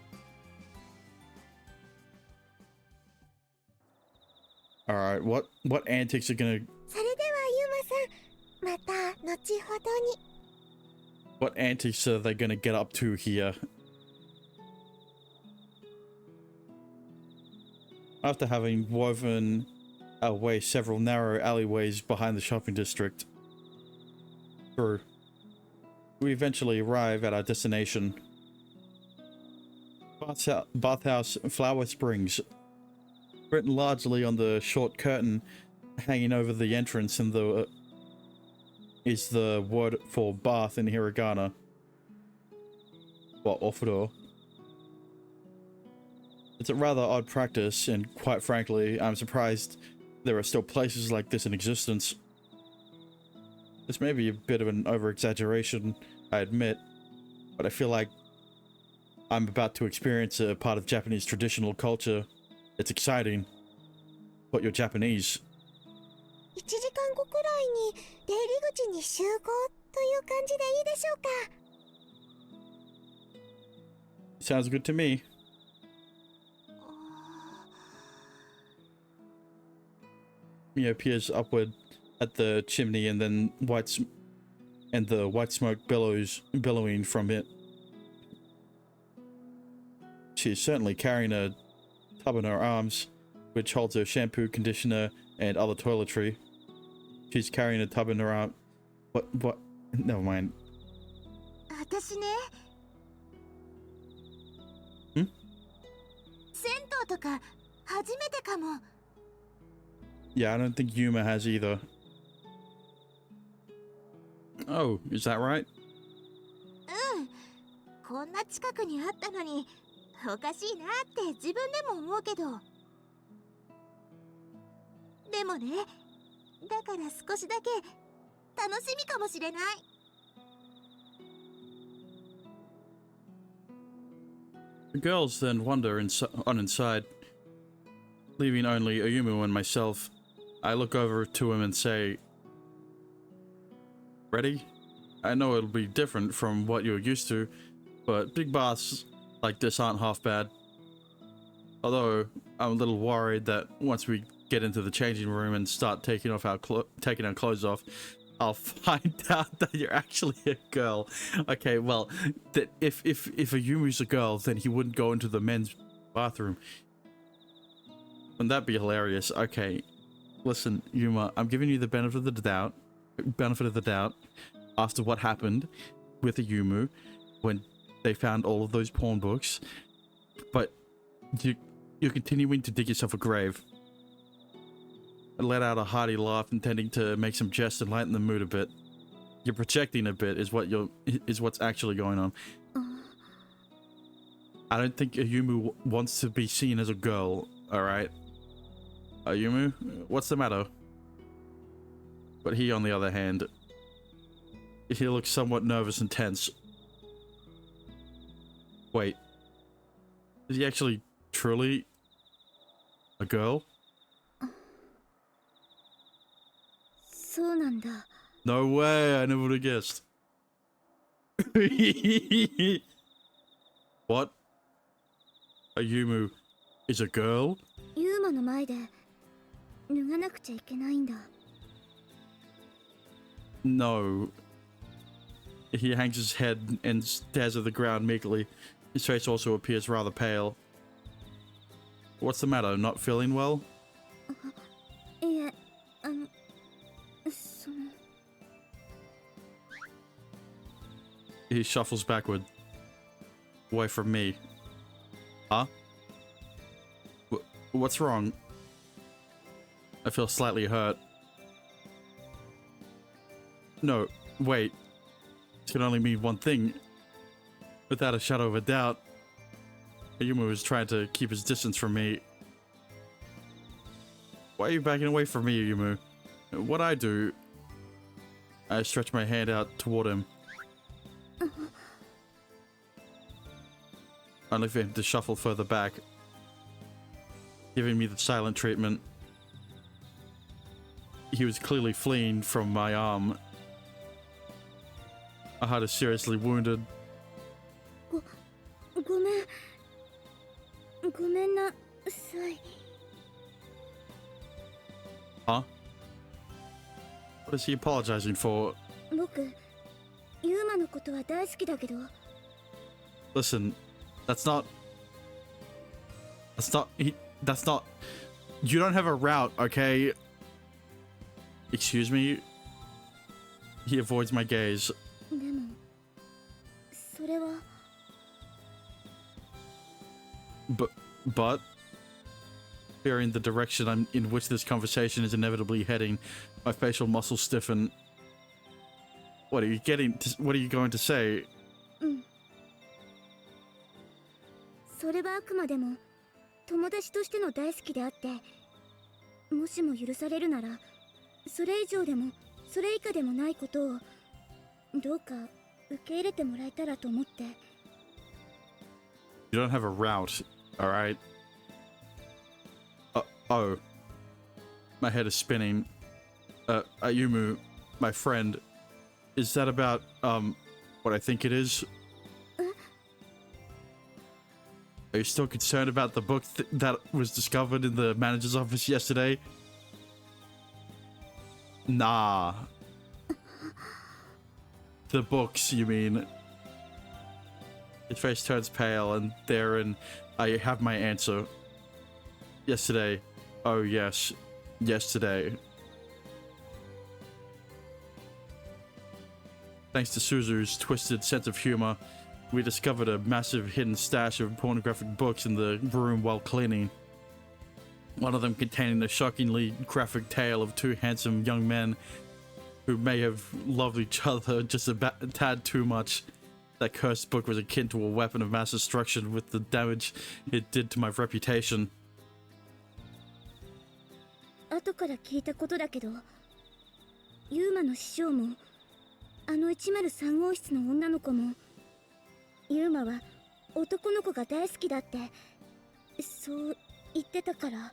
Alright, what antics are gonna... それではユーマさん、また後ほどに。What antics are they gonna get up to here? After having woven our way several narrow alleyways behind the shopping district, we eventually arrive at our destination. Bathhouse Flower Springs. Written largely on the short curtain hanging over the entrance in the is the word for bath in hiragana. Or ofuro. It's a rather odd practice, and quite frankly, I'm surprised there are still places like this in existence. This may be a bit of an over-exaggeration, I admit, but I feel like I'm about to experience a part of Japanese traditional culture. It's exciting, but you're Japanese. 1時間後くらいに出入り口に集合という感じでいいでしょうか。 Sounds good to me. Mia peers upward at the chimney, and then the white smoke billowing from it. She's certainly carrying a tub in her arms, which holds her shampoo, conditioner, and other toiletry. She's carrying a tub in her arm. What? Never mind. 私ね。先道とか初めてかも。 Yeah, I don't think Yuma has either. Oh, is that right? うん。こんな近くにあったのにおかしいなって自分でも思うけど。でもね、だから少しだけ楽しみかもしれない。The girls then wander on inside, leaving only Ayumu and myself. I look over to him and say, "Ready? I know it'll be different from what you're used to, but big baths like this aren't half bad. Although I'm a little worried that once we get into the changing room and start taking our clothes off, I'll find out that you're actually a girl." Okay, well, that if Ayumu's a girl, then he wouldn't go into the men's bathroom. Wouldn't that be hilarious? Okay, listen, Yuma, I'm giving you the benefit of the doubt after what happened with Ayumu when they found all of those porn books, but you're continuing to dig yourself a grave. I let out a hearty laugh, intending to make some jest and lighten the mood a bit. You're projecting a bit, is what's actually going on. I don't think Ayumu wants to be seen as a girl. All right, Ayumu, what's the matter? But he, on the other hand, he looks somewhat nervous and tense. Wait, is he actually truly a girl? そうなんだ。 No way, I never would have guessed. What? Ayumu is a girl? ユーマの前で脱がなくちゃいけないんだ。 No. He hangs his head and stares at the ground meekly. His face also appears rather pale. What's the matter? Not feeling well? いえ、その。 He shuffles backward. Away from me. Huh? What's wrong? I feel slightly hurt. No, wait. This can only mean one thing. Without a shadow of a doubt, Ayumu is trying to keep his distance from me. Why are you backing away from me, Ayumu? What'd I do? I stretch my hand out toward him. Only for him to shuffle further back, giving me the silent treatment. He was clearly fleeing from my arm. My heart is seriously wounded. ごめんなさい。 Huh? What is he apologizing for? 僕、ユーマのことは大好きだけど。 Listen, that's not... You don't have a route, okay? Excuse me? He avoids my gaze. でも、それは。 But fearing the direction in which this conversation is inevitably heading, my facial muscles stiffen. What are you going to say? それはあくまでも友達としての大好きであって、もしも許されるなら、それ以上でもそれ以下でもないことをどうか受け入れてもらえたらと思って。 You don't have a route, alright? Oh. My head is spinning. Ayumu, my friend, is that about, what I think it is? Are you still concerned about the book that was discovered in the manager's office yesterday? Nah. The books, you mean? His face turns pale, and therein I have my answer. Yesterday. Oh yes. Yesterday. Thanks to Suzu's twisted sense of humor, we discovered a massive hidden stash of pornographic books in the room while cleaning. One of them containing a shockingly graphic tale of two handsome young men who may have loved each other just a tad too much. That cursed book was akin to a weapon of mass destruction with the damage it did to my reputation. 後から聞いたことだけど、ユーマの師匠も、あの103号室の女の子も、ユーマは男の子が大好きだって、そう言ってたから。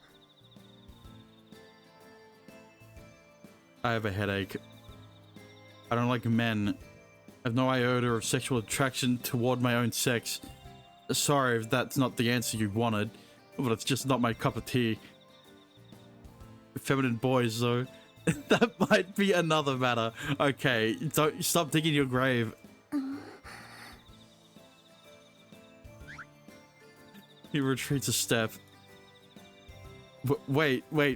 I have a headache. I don't like men. I have no iota of sexual attraction toward my own sex. Sorry if that's not the answer you wanted, but it's just not my cup of tea. Feminine boys, though, that might be another matter. Okay, don't stop digging your grave. He retreats a step. Wait. I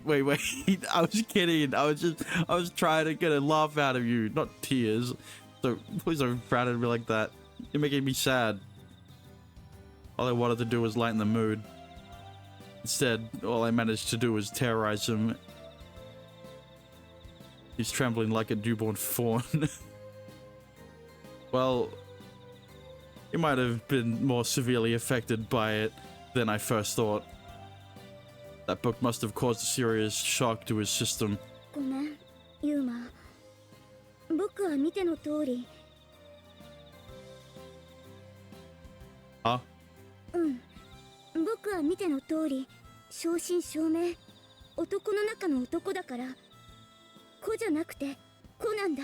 was kidding. I was trying to get a laugh out of you, not tears. So please don't frown at me like that. You're making me sad. All I wanted to do was lighten the mood. Instead, all I managed to do was terrorize him. He's trembling like a newborn fawn. Well, he might have been more severely affected by it than I first thought. That book must have caused a serious shock to his system. ごめん、ユーマ。僕は見ての通り。あ？うん。僕は見ての通り、正真正銘、男の中の男だから。子じゃなくて、子なんだ。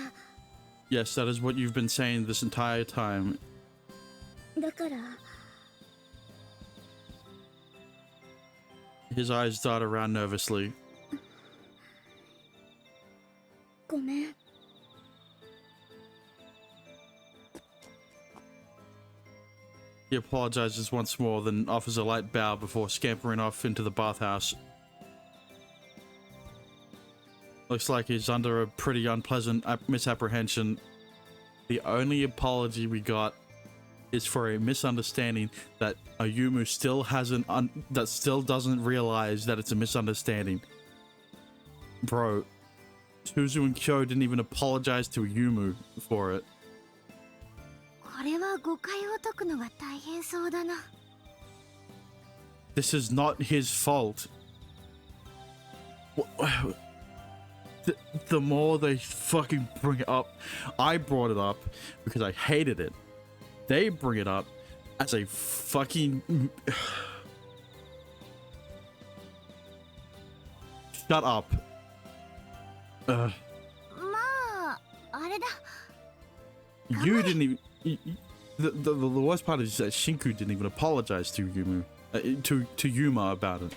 Yes, that is what you've been saying this entire time. だから。His eyes dart around nervously. ごめん。He apologizes once more, then offers a light bow before scampering off into the bathhouse. Looks like he's under a pretty unpleasant misapprehension. The only apology we got is for a misunderstanding that Ayumu still still doesn't realize that it's a misunderstanding. Bro, Suzu and Kyo didn't even apologize to Ayumu for it. これは誤解を解くのが大変そうだな。This is not his fault. The more they fucking bring it up, I brought it up because I hated it. They bring it up as a fucking... Shut up. まあ、あれだ。You didn't even... The worst part is that Shinku didn't even apologize to Yumu, to Yuma about it.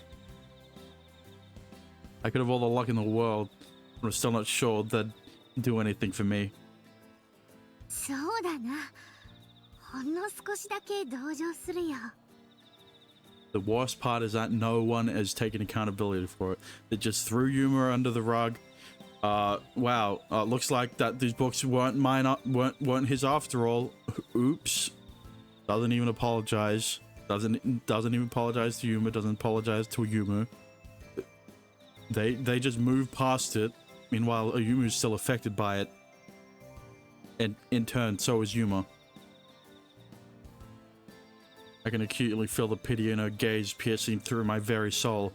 I could have all the luck in the world, but I'm still not sure they'd do anything for me. そうだな。ほんの少しだけ同情するよ。The worst part is that no one has taken accountability for it. They just threw Yuma under the rug. Wow. Looks like that these books weren't his after all. Oops. Doesn't even apologize. Doesn't even apologize to Yuma. Doesn't apologize to Yuma. They just move past it. Meanwhile, Yuma is still affected by it. And in turn, so is Yuma. I can acutely feel the pity in her gaze piercing through my very soul.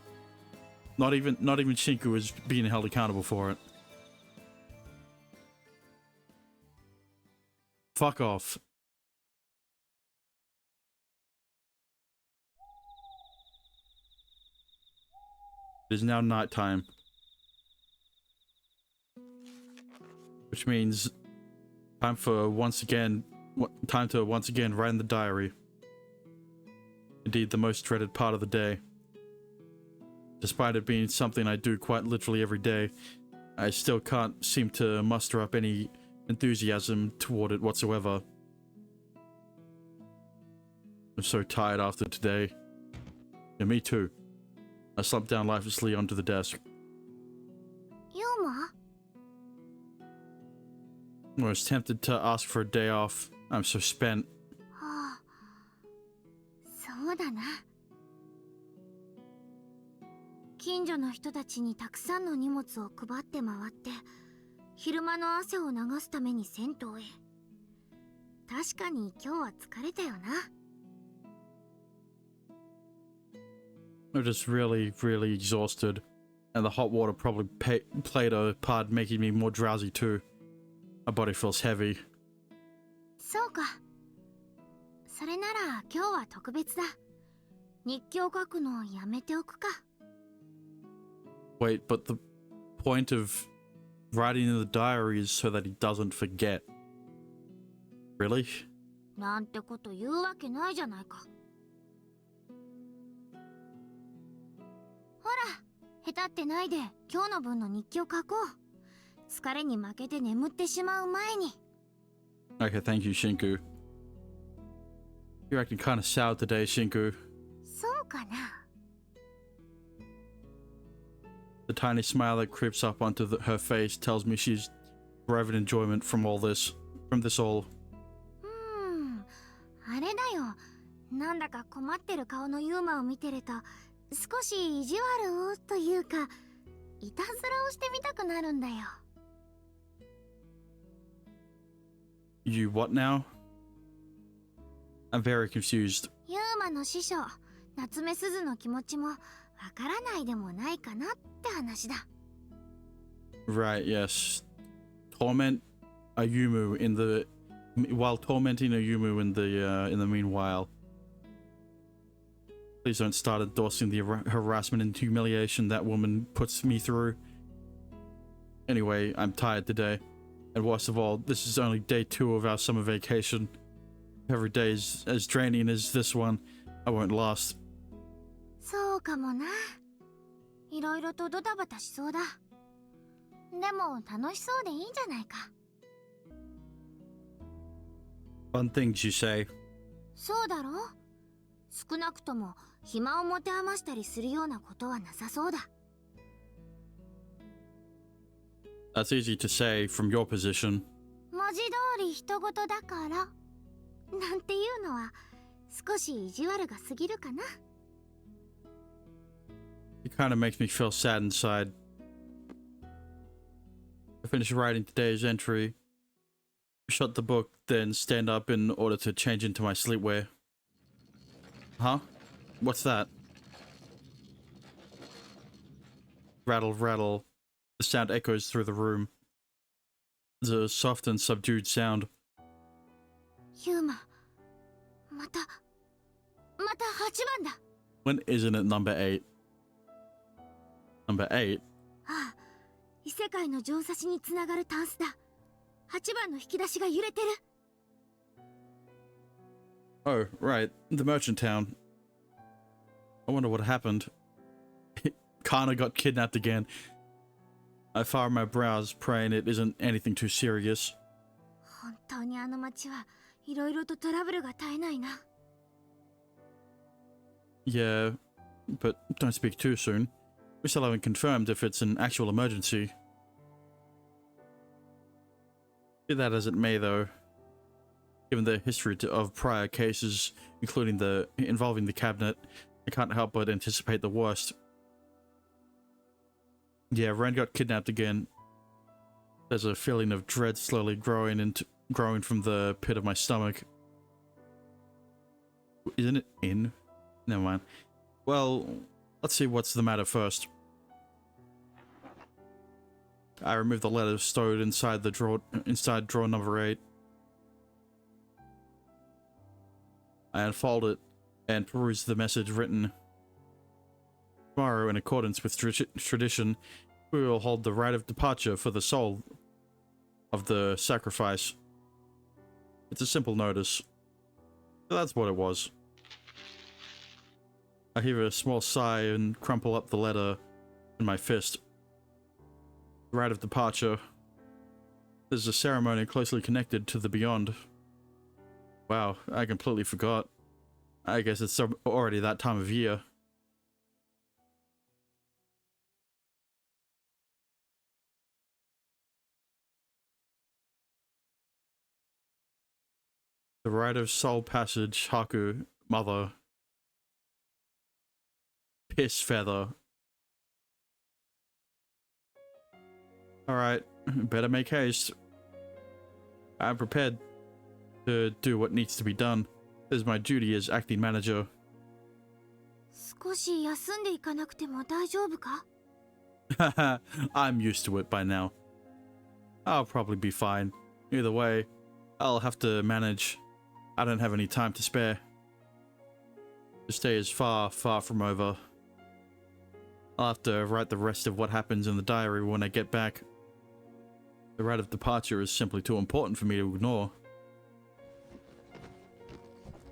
Not even Shinku is being held accountable for it. Fuck off. It is now nighttime. Which means time to once again write in the diary. Indeed, the most dreaded part of the day. Despite it being something I do quite literally every day, I still can't seem to muster up any enthusiasm toward it whatsoever. I'm so tired after today. And me too. I slumped down lifelessly onto the desk. ユーマ？ I was tempted to ask for a day off. I'm so spent. はあ、そうだな。近所の人たちにたくさんの荷物を配って回って、昼間の汗を流すために銭湯へ。確かに今日は疲れたよな。I'm just really, really exhausted. And the hot water probably played a part making me more drowsy too. My body feels heavy. そうか。それなら今日は特別だ。日記を書くのをやめておくか。Wait, but the point of writing in the diary is so that he doesn't forget. Really? なんてこと言うわけないじゃないか。ほら、へたってないで今日の分の日記を書こう。疲れに負けて眠ってしまう前に。Okay, thank you, Shinku. You're acting kind of sour today, Shinku. そうかな。The tiny smile that creeps up onto her face tells me she's deriving enjoyment from all this. From this all. あれだよ。なんだか困ってる顔のユーマを見てると、少し意地悪というか、いたずらをしてみたくなるんだよ。You what now? I'm very confused. ユーマの師匠、夏目すずの気持ちもわからないでもないかなって話だ。Right, yes. Torment Ayumu while tormenting Ayumu in the meanwhile. Please don't start endorsing the harassment and humiliation that woman puts me through. Anyway, I'm tired today. And worst of all, this is only day 2 of our summer vacation. Every day is as draining as this one. I won't last. そうかもな。いろいろとドタバタしそうだ。でも楽しそうでいいんじゃないか。Fun things you say. そうだろ？少なくとも暇を持て余したりするようなことはなさそうだ。That's easy to say from your position. 文字通り人事だから。なんていうのは少し意地悪が過ぎるかな。It kind of makes me feel sad inside. I finished writing today's entry, shut the book, then stand up in order to change into my sleepwear. Huh? What's that? Rattle, rattle. The sound echoes through the room. It's a soft and subdued sound. ユーマ、また8番だ。 When isn't it number 8? Number 8? ああ、異世界の上差しにつながるタンスだ。8番の引き出しが揺れてる。Oh, right. The merchant town. I wonder what happened. Kana got kidnapped again. I furrow my brows, praying it isn't anything too serious. 本当にあの町はいろいろとトラブルが絶えないな。Yeah, but don't speak too soon. We still haven't confirmed if it's an actual emergency. Be that as it may, though, given the history of prior cases, including involving the cabinet, I can't help but anticipate the worst. Yeah, Ren got kidnapped again. There's a feeling of dread slowly growing from the pit of my stomach. Isn't it in? Never mind. Well, let's see what's the matter first. I removed the letter stowed inside drawer number 8. I unfold it and peruse the message written. Tomorrow, in accordance with tradition, we will hold the rite of departure for the soul of the sacrifice. It's a simple notice. So that's what it was. I heave a small sigh and crumple up the letter in my fist. The rite of departure. There's a ceremony closely connected to the beyond. Wow, I completely forgot. I guess it's already that time of year. The rite of soul passage, Haku, mother. piss feather. Alright, better make haste. I'm prepared to do what needs to be done. This is my duty as acting manager. 少し休んでいかなくても大丈夫か？ I'm used to it by now. I'll probably be fine. Either way, I'll have to manage. I don't have any time to spare. This day is far, far from over. I'll have to write the rest of what happens in the diary when I get back. The rite of departure is simply too important for me to ignore.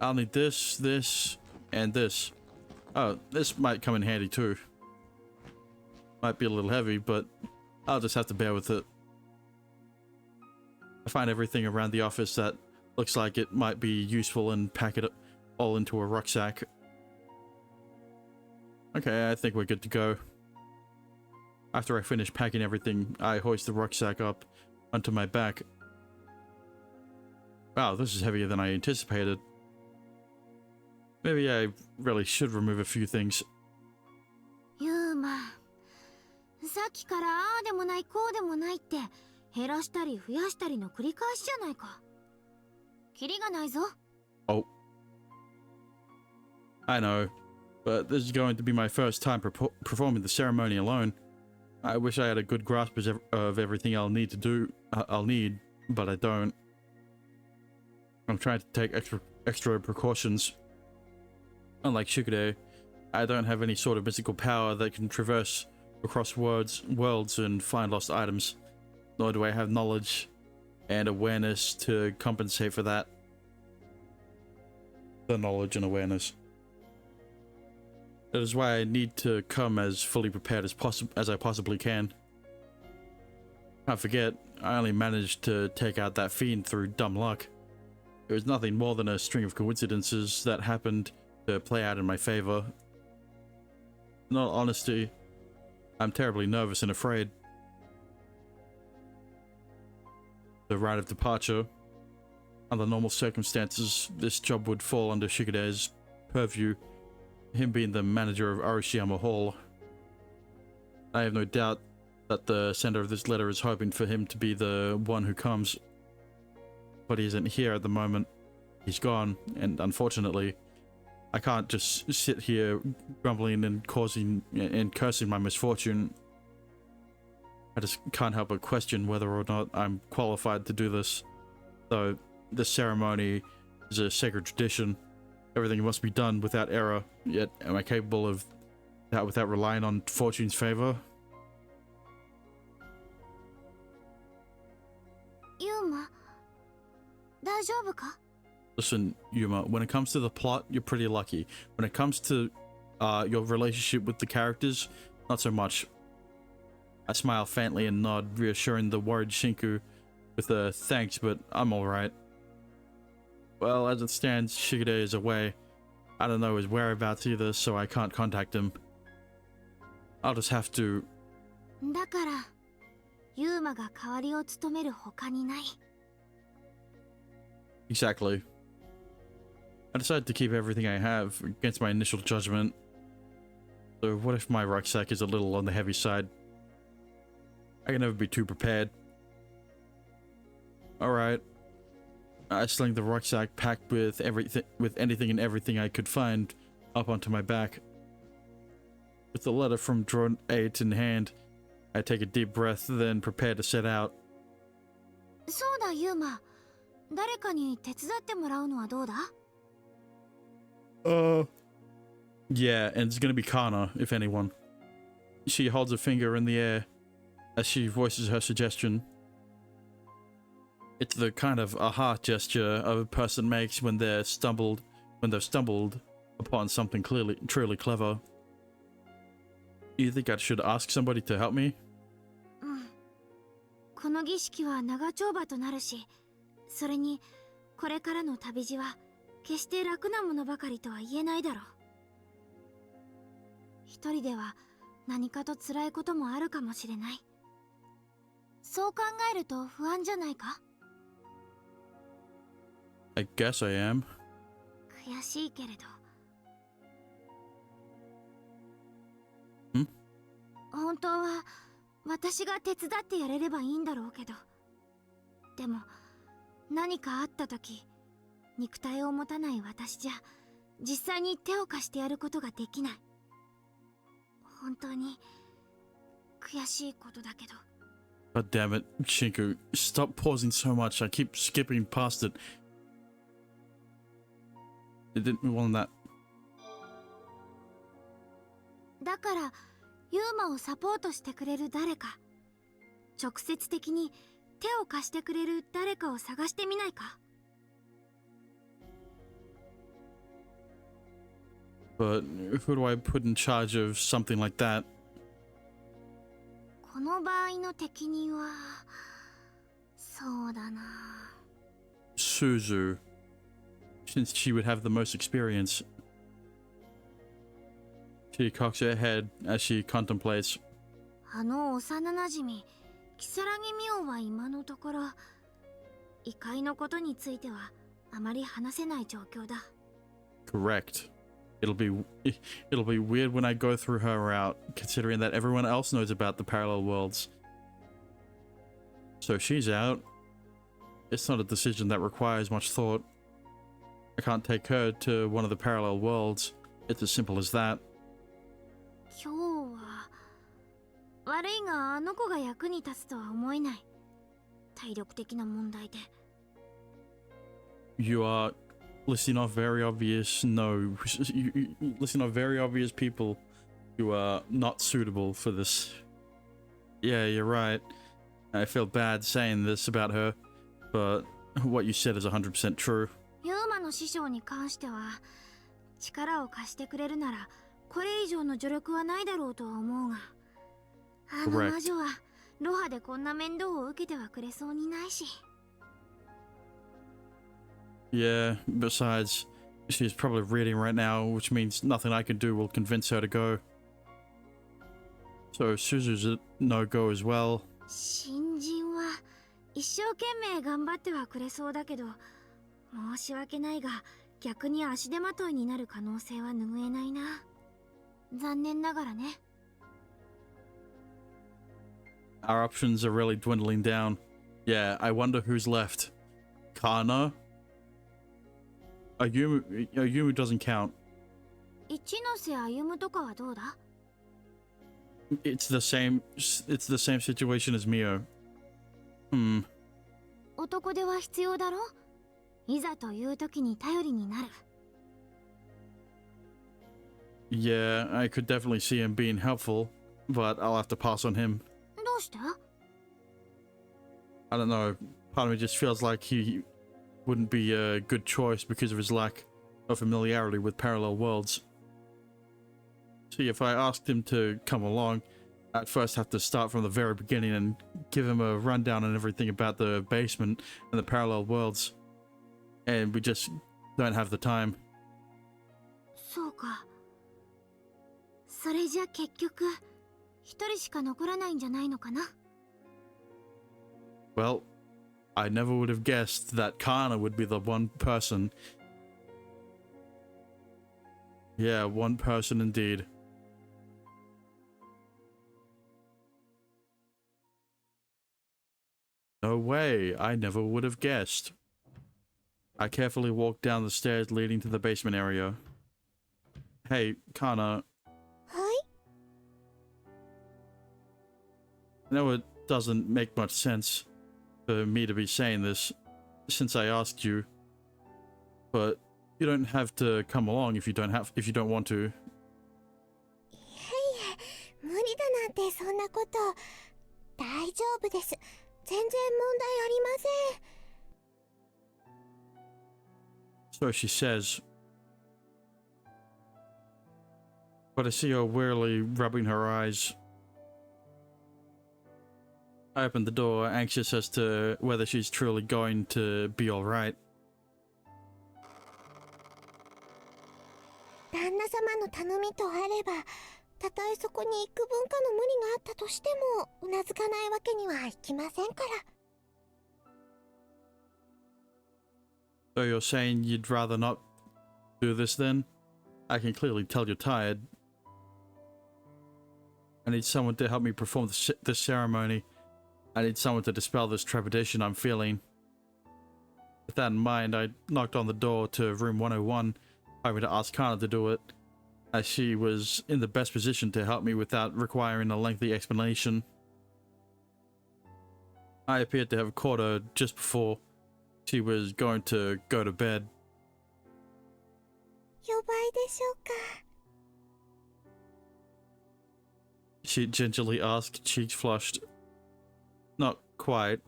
I'll need this, this, and this. Oh, this might come in handy too. Might be a little heavy, but I'll just have to bear with it. I find everything around the office that looks like it might be useful and pack it all into a rucksack. Okay, I think we're good to go. After I finish packing everything, I hoist the rucksack up onto my back. Wow, this is heavier than I anticipated. Maybe I really should remove a few things. ユーマ、さっきからああでもないこうでもないって減らしたり増やしたりの繰り返しじゃないか。キリがないぞ。Oh. I know, but this is going to be my first time performing the ceremony alone. I wish I had a good grasp of everything I'll need, but I don't. I'm trying to take extra precautions. Unlike Shikude, I don't have any sort of mystical power that can traverse across worlds and find lost items. Nor do I have knowledge and awareness to compensate for that. The knowledge and awareness. That is why I need to come as fully prepared as I possibly can. Can't forget, I only managed to take out that fiend through dumb luck. It was nothing more than a string of coincidences that happened to play out in my favor. In all honesty, I'm terribly nervous and afraid. The rite of departure. Under normal circumstances, this job would fall under Shikude's purview, him being the manager of Arashiyama Hall. I have no doubt that the sender of this letter is hoping for him to be the one who comes. But he isn't here at the moment. He's gone, and unfortunately, I can't just sit here grumbling and cursing my misfortune. I just can't help but question whether or not I'm qualified to do this. Though this ceremony is a sacred tradition, everything must be done without error, yet am I capable of that without relying on fortune's favor? ユーマ、大丈夫か？ Listen, Yuma, when it comes to the plot, you're pretty lucky. When it comes to your relationship with the characters, not so much. I smile faintly and nod, reassuring the worried Shinku with a thanks, but I'm alright. Well, as it stands, Shikude is away. I don't know his whereabouts either, so I can't contact him. I'll just have to... だから、ユーマが代わりを務める他にない。Exactly. I decided to keep everything I have against my initial judgment. So what if my rucksack is a little on the heavy side? I can never be too prepared. Alright. I sling the rucksack packed with anything and everything I could find up onto my back. With the letter from Drone 8 in hand, I take a deep breath, then prepare to set out. そうだ、ユーマ。誰かに手伝ってもらうのはどうだ？ Yeah, and it's gonna be Kana, if anyone. She holds a finger in the air as she voices her suggestion. It's the kind of aha gesture a person makes when they've stumbled upon something truly clever. You think I should ask somebody to help me? うん。この儀式は長丁場となるし、それにこれからの旅路は決して楽なものばかりとは言えないだろう。一人では何かと辛いこともあるかもしれない。そう考えると不安じゃないか？ I guess I am. 悔しいけれど。本当は私が手伝ってやれればいいんだろうけど、でも何かあった時、肉体を持たない私じゃ実際に手を貸してやることができない。本当に悔しいことだけど。 God damn it, Shinku. Stop pausing so much. I keep skipping past it. It didn't want that. だからユーマをサポートしてくれる誰か、直接的に手を貸してくれる誰かを探してみないか。 But who do I put in charge of something like that? この場合の適任はそうだな。 Suzu. Since she would have the most experience. She cocks her head as she contemplates. あの幼なじみ如月ミオは今のところ異界のことについてはあまり話せない状況だ。 Correct. It'll be weird when I go through her route, considering that everyone else knows about the parallel worlds. So she's out. It's not a decision that requires much thought. I can't take her to one of the parallel worlds. It's as simple as that. 今日は悪いがあの子が役に立つとは思えない。体力的な問題で。 You are listing off very obvious listing off very obvious people who are not suitable for this. Yeah, you're right. I feel bad saying this about her, but what you said is 100% true. ユーマの師匠に関しては力を貸してくれるならこれ以上の助力はないだろうとは思うが、あの魔女はロハでこんな面倒を受けてはくれそうにないし。 Yeah, besides, she's probably reading right now, which means nothing I can do will convince her to go. So Suzu's a no-go as well. 新人は一生懸命頑張ってはくれそうだけど、申し訳ないが逆に足手まといになる可能性は拭えないな。残念ながらね。 Our options are really dwindling down. Yeah, I wonder who's left. Kana? Ayumu doesn't count. 一ノ瀬歩とかはどうだ？ It's the same situation as Mio. 男手は必要だろ？いざという時に頼りになる。 Yeah, I could definitely see him being helpful, but I'll have to pass on him. どうして？ I don't know. Part of me just feels like he wouldn't be a good choice because of his lack of familiarity with parallel worlds. See, if I asked him to come along, I'd first have to start from the very beginning and give him a rundown on everything about the basement and the parallel worlds. And we just don't have the time. そうか。それじゃ結局一人しか残らないんじゃないのかな。 Well, I never would have guessed that Kana would be the one person. Yeah, one person indeed. No way, I never would have guessed. I carefully walked down the stairs leading to the basement area. Hey, Kana. はい。 I know it doesn't make much sense for me to be saying this since I asked you, but you don't have to come along if you don't want to. いえいえ、無理だなんてそんなこと。大丈夫です。全然問題ありません。 So she says. But I see her wearily rubbing her eyes. I opened the door, anxious as to whether she's truly going to be alright. 旦那様の頼みとあれば、たとえそこに幾分かの無理があったとしても、うなずかないわけにはいきませんから。 So you're saying you'd rather not do this then? I can clearly tell you're tired. I need someone to help me perform this ceremony. I need someone to dispel this trepidation I'm feeling. With that in mind, I knocked on the door to room 101, hoping to ask Kana to do it, as she was in the best position to help me without requiring a lengthy explanation. I appeared to have caught her just before she was going to go to bed. 呼ばいでしょうか。 She gingerly asked, cheeks flushed. Not quite.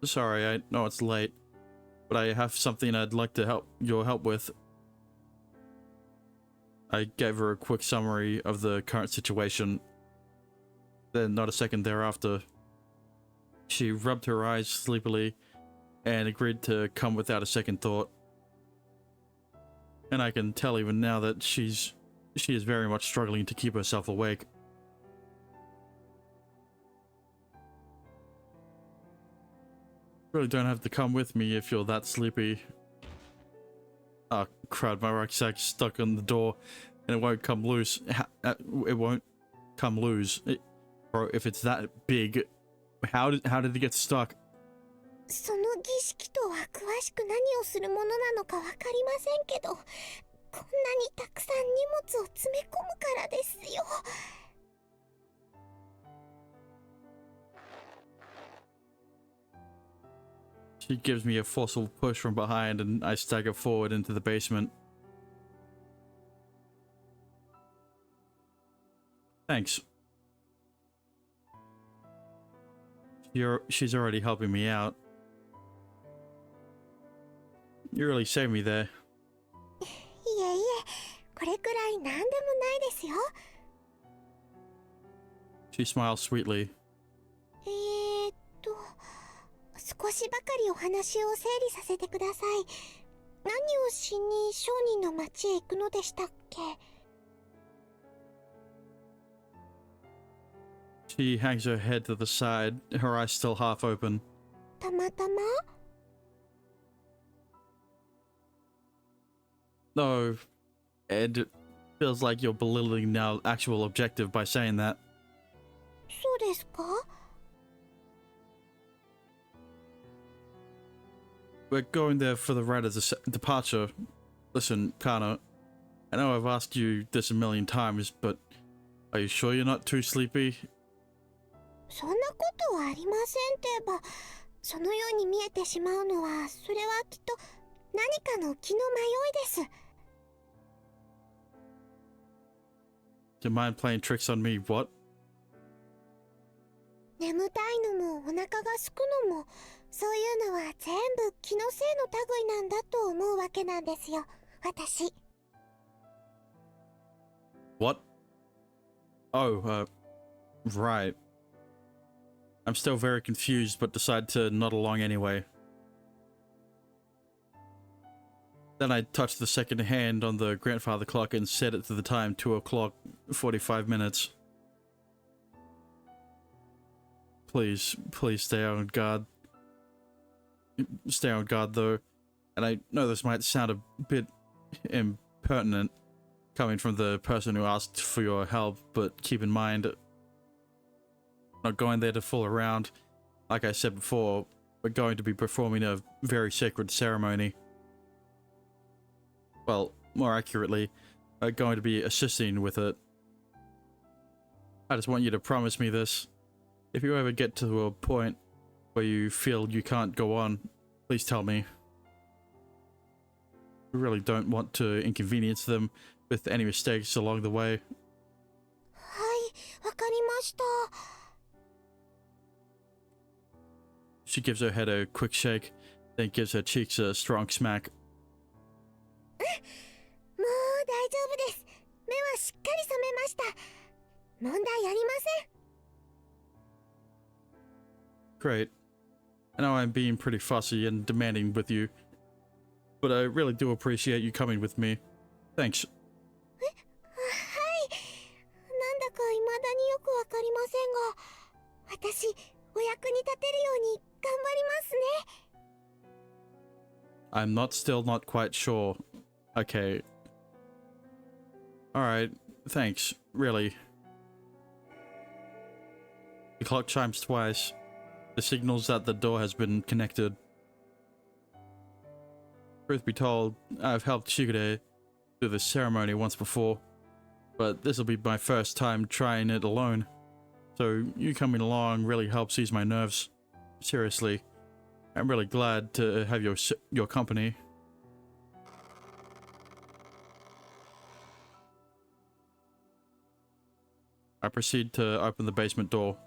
Sorry, I know it's late, but I have something I'd like to help with. I gave her a quick summary of the current situation. Then, not a second thereafter, she rubbed her eyes sleepily and agreed to come without a second thought. And I can tell even now that she is very much struggling to keep herself awake. Really don't have to come with me if you're that sleepy. Ah, crud, my rucksack's stuck on the door and it won't come loose. It won't come loose. Bro, if it's that big, how did it get stuck? その儀式とは詳しく何をするものなのかわかりませんけど、こんなにたくさん荷物を詰め込むからですよ。She gives me a forceful push from behind and I stagger forward into the basement. Thanks. She's already helping me out. You really saved me there. いえいえ、これくらいなんでもないですよ。She smiles sweetly. 少しばかりお話を整理させてください。何をしに商人の町へ行くのでしたっけ？ She hangs her head to the side, her eyes still half open. たまたま？ No, Ed, it feels like you're belittling our actual objective by saying that. そうですか？ We're going there for the right of the departure. Listen, Kana, I know I've asked you this a million times, but are you sure you're not too sleepy? そんなことはありませんってば、そのように見えてしまうのは、それはきっと何かの気の迷いです。 Do you mind playing tricks on me? What? 眠たいのもお腹がすくのも、そういうのは全部気のせいの類なんだと思うわけなんですよ、私。 What? Oh, right. I'm still very confused, but decide to nod along anyway. Then I touched the second hand on the grandfather clock and set it to the time 2 o'clock, 45 minutes. Please stay on guard. Stay on guard though. And I know this might sound a bit impertinent coming from the person who asked for your help, but keep in mind, I'm not going there to fool around. Like I said before, we're going to be performing a very sacred ceremony. Well, more accurately, we're going to be assisting with it. I just want you to promise me this. If you ever get to a point where you feel you can't go on, please tell me. We really don't want to inconvenience them with any mistakes along the way. はい、わかりました。 She gives her head a quick shake, then gives her cheeks a strong smack. もう大丈夫です。目はしっかり覚めました。問題ありません。 Great. I know I'm being pretty fussy and demanding with you, but I really do appreciate you coming with me. Thanks. はい。なんだか未だによくわかりませんが、私、お役に立てるように頑張りますね。 I'm not quite sure. Okay. Alright, thanks, really. The clock chimes twice. This signals that the door has been connected. Truth be told, I've helped Shigure do this ceremony once before, but this will be my first time trying it alone. So you coming along really helps ease my nerves. Seriously, I'm really glad to have your company. I proceed to open the basement door.